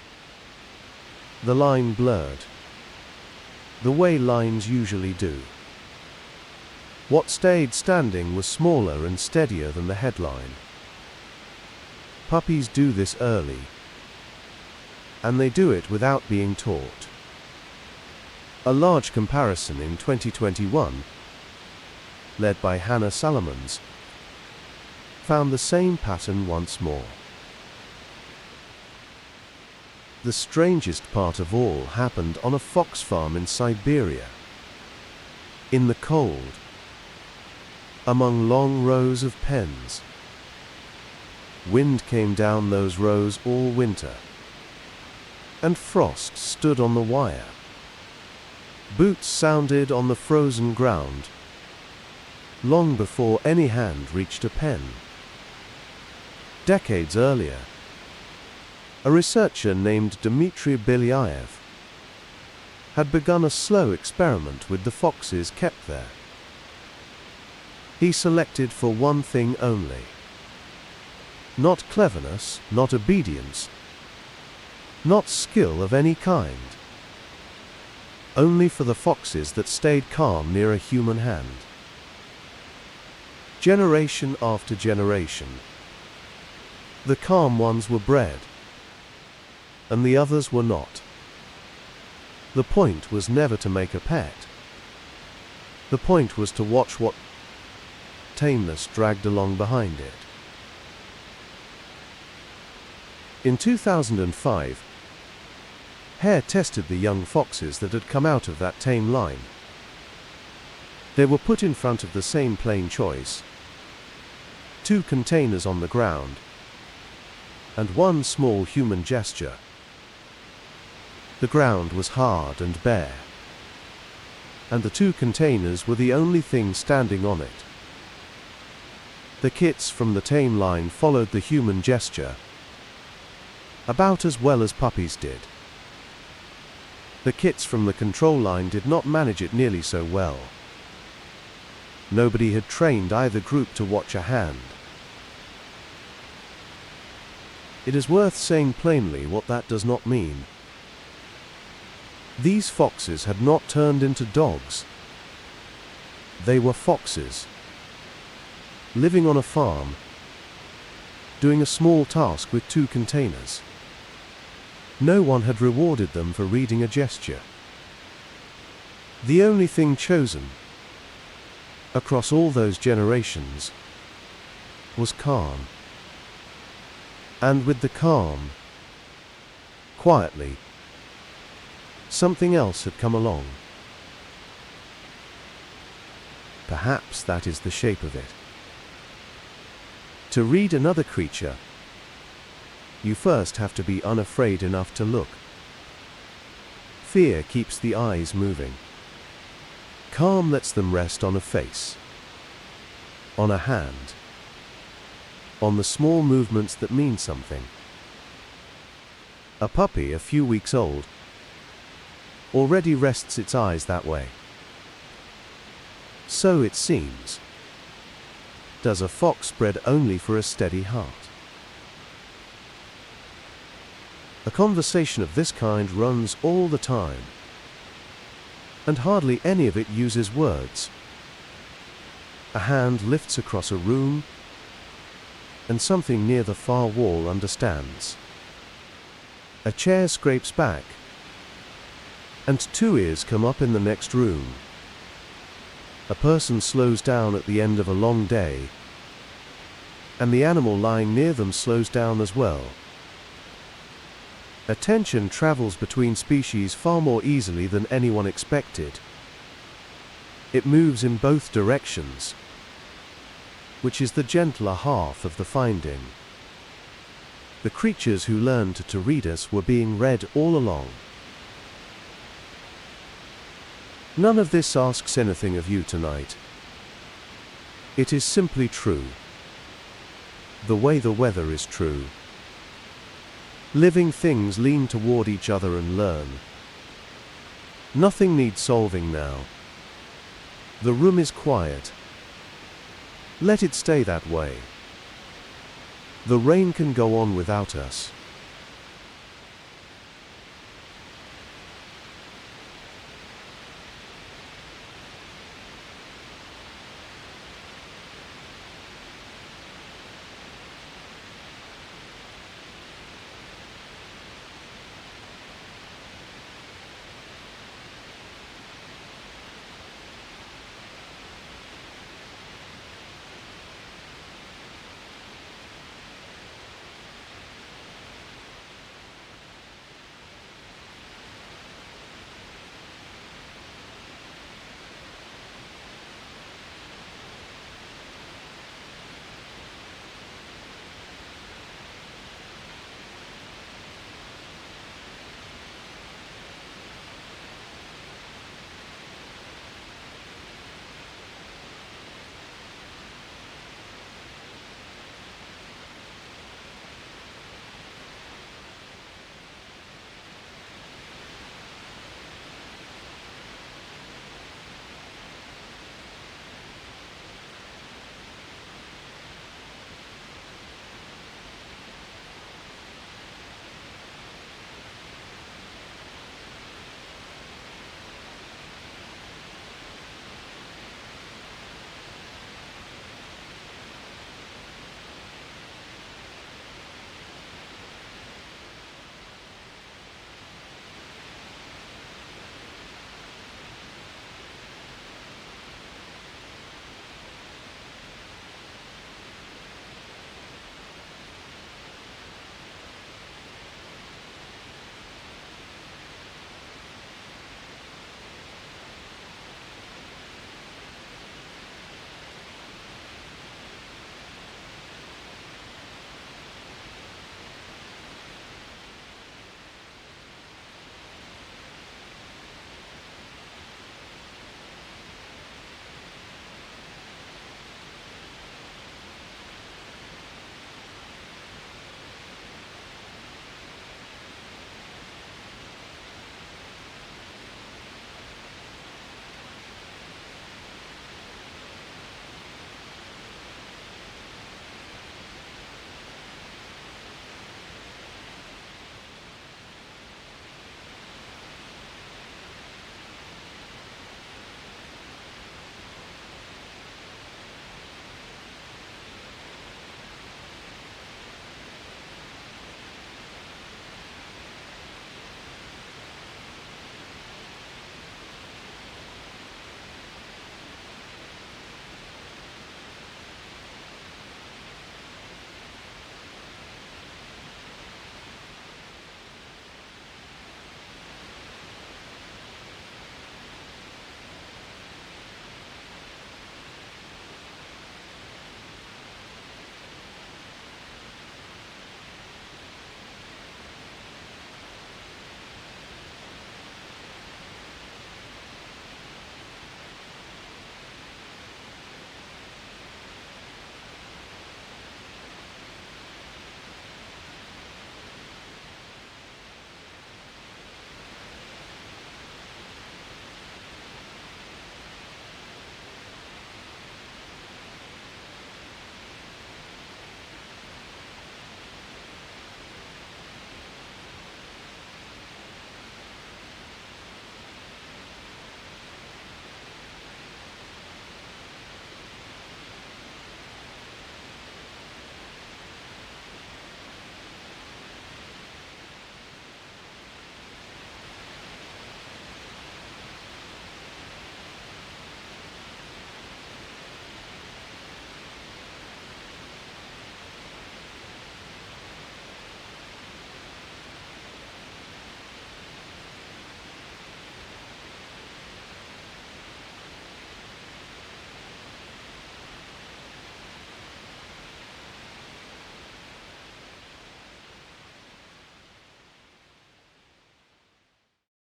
The line blurred, the way lines usually do. What stayed standing was smaller and steadier than the headline. Puppies do this early, and they do it without being taught. A large comparison in 2021, led by Hannah Salomons, found the same pattern once more. The strangest part of all happened on a fox farm in Siberia. In the cold, among long rows of pens. Wind came down those rows all winter, and frost stood on the wire. Boots sounded on the frozen ground, long before any hand reached a pen. Decades earlier, a researcher named Dmitry Belyaev had begun a slow experiment with the foxes kept there. He selected for one thing only. Not cleverness, not obedience, not skill of any kind. Only for the foxes that stayed calm near a human hand. Generation after generation, the calm ones were bred, and the others were not. The point was never to make a pet. The point was to watch what tameness dragged along behind it. In 2005, Hare tested the young foxes that had come out of that tame line. They were put in front of the same plain choice: 2 containers on the ground, and 1 small human gesture. The ground was hard and bare, and the 2 containers were the only thing standing on it. The kits from the tame line followed the human gesture about as well as puppies did. The kits from the control line did not manage it nearly so well. Nobody had trained either group to watch a hand. It is worth saying plainly what that does not mean. These foxes had not turned into dogs. They were foxes, living on a farm, doing a small task with 2 containers. No one had rewarded them for reading a gesture. The only thing chosen, across all those generations, was calm. And with the calm, quietly, something else had come along. Perhaps that is the shape of it. To read another creature, you first have to be unafraid enough to look. Fear keeps the eyes moving. Calm lets them rest on a face, on a hand, on the small movements that mean something. A puppy a few weeks old already rests its eyes that way. So it seems, does a fox bred only for a steady heart. A conversation of this kind runs all the time, and hardly any of it uses words. A hand lifts across a room, and something near the far wall understands. A chair scrapes back, and 2 ears come up in the next room. A person slows down at the end of a long day, and the animal lying near them slows down as well. Attention travels between species far more easily than anyone expected. It moves in both directions, which is the gentler half of the finding. The creatures who learned to read us were being read all along. None of this asks anything of you tonight. It is simply true. The way the weather is true. Living things lean toward each other and learn. Nothing needs solving now. The room is quiet. Let it stay that way. The rain can go on without us.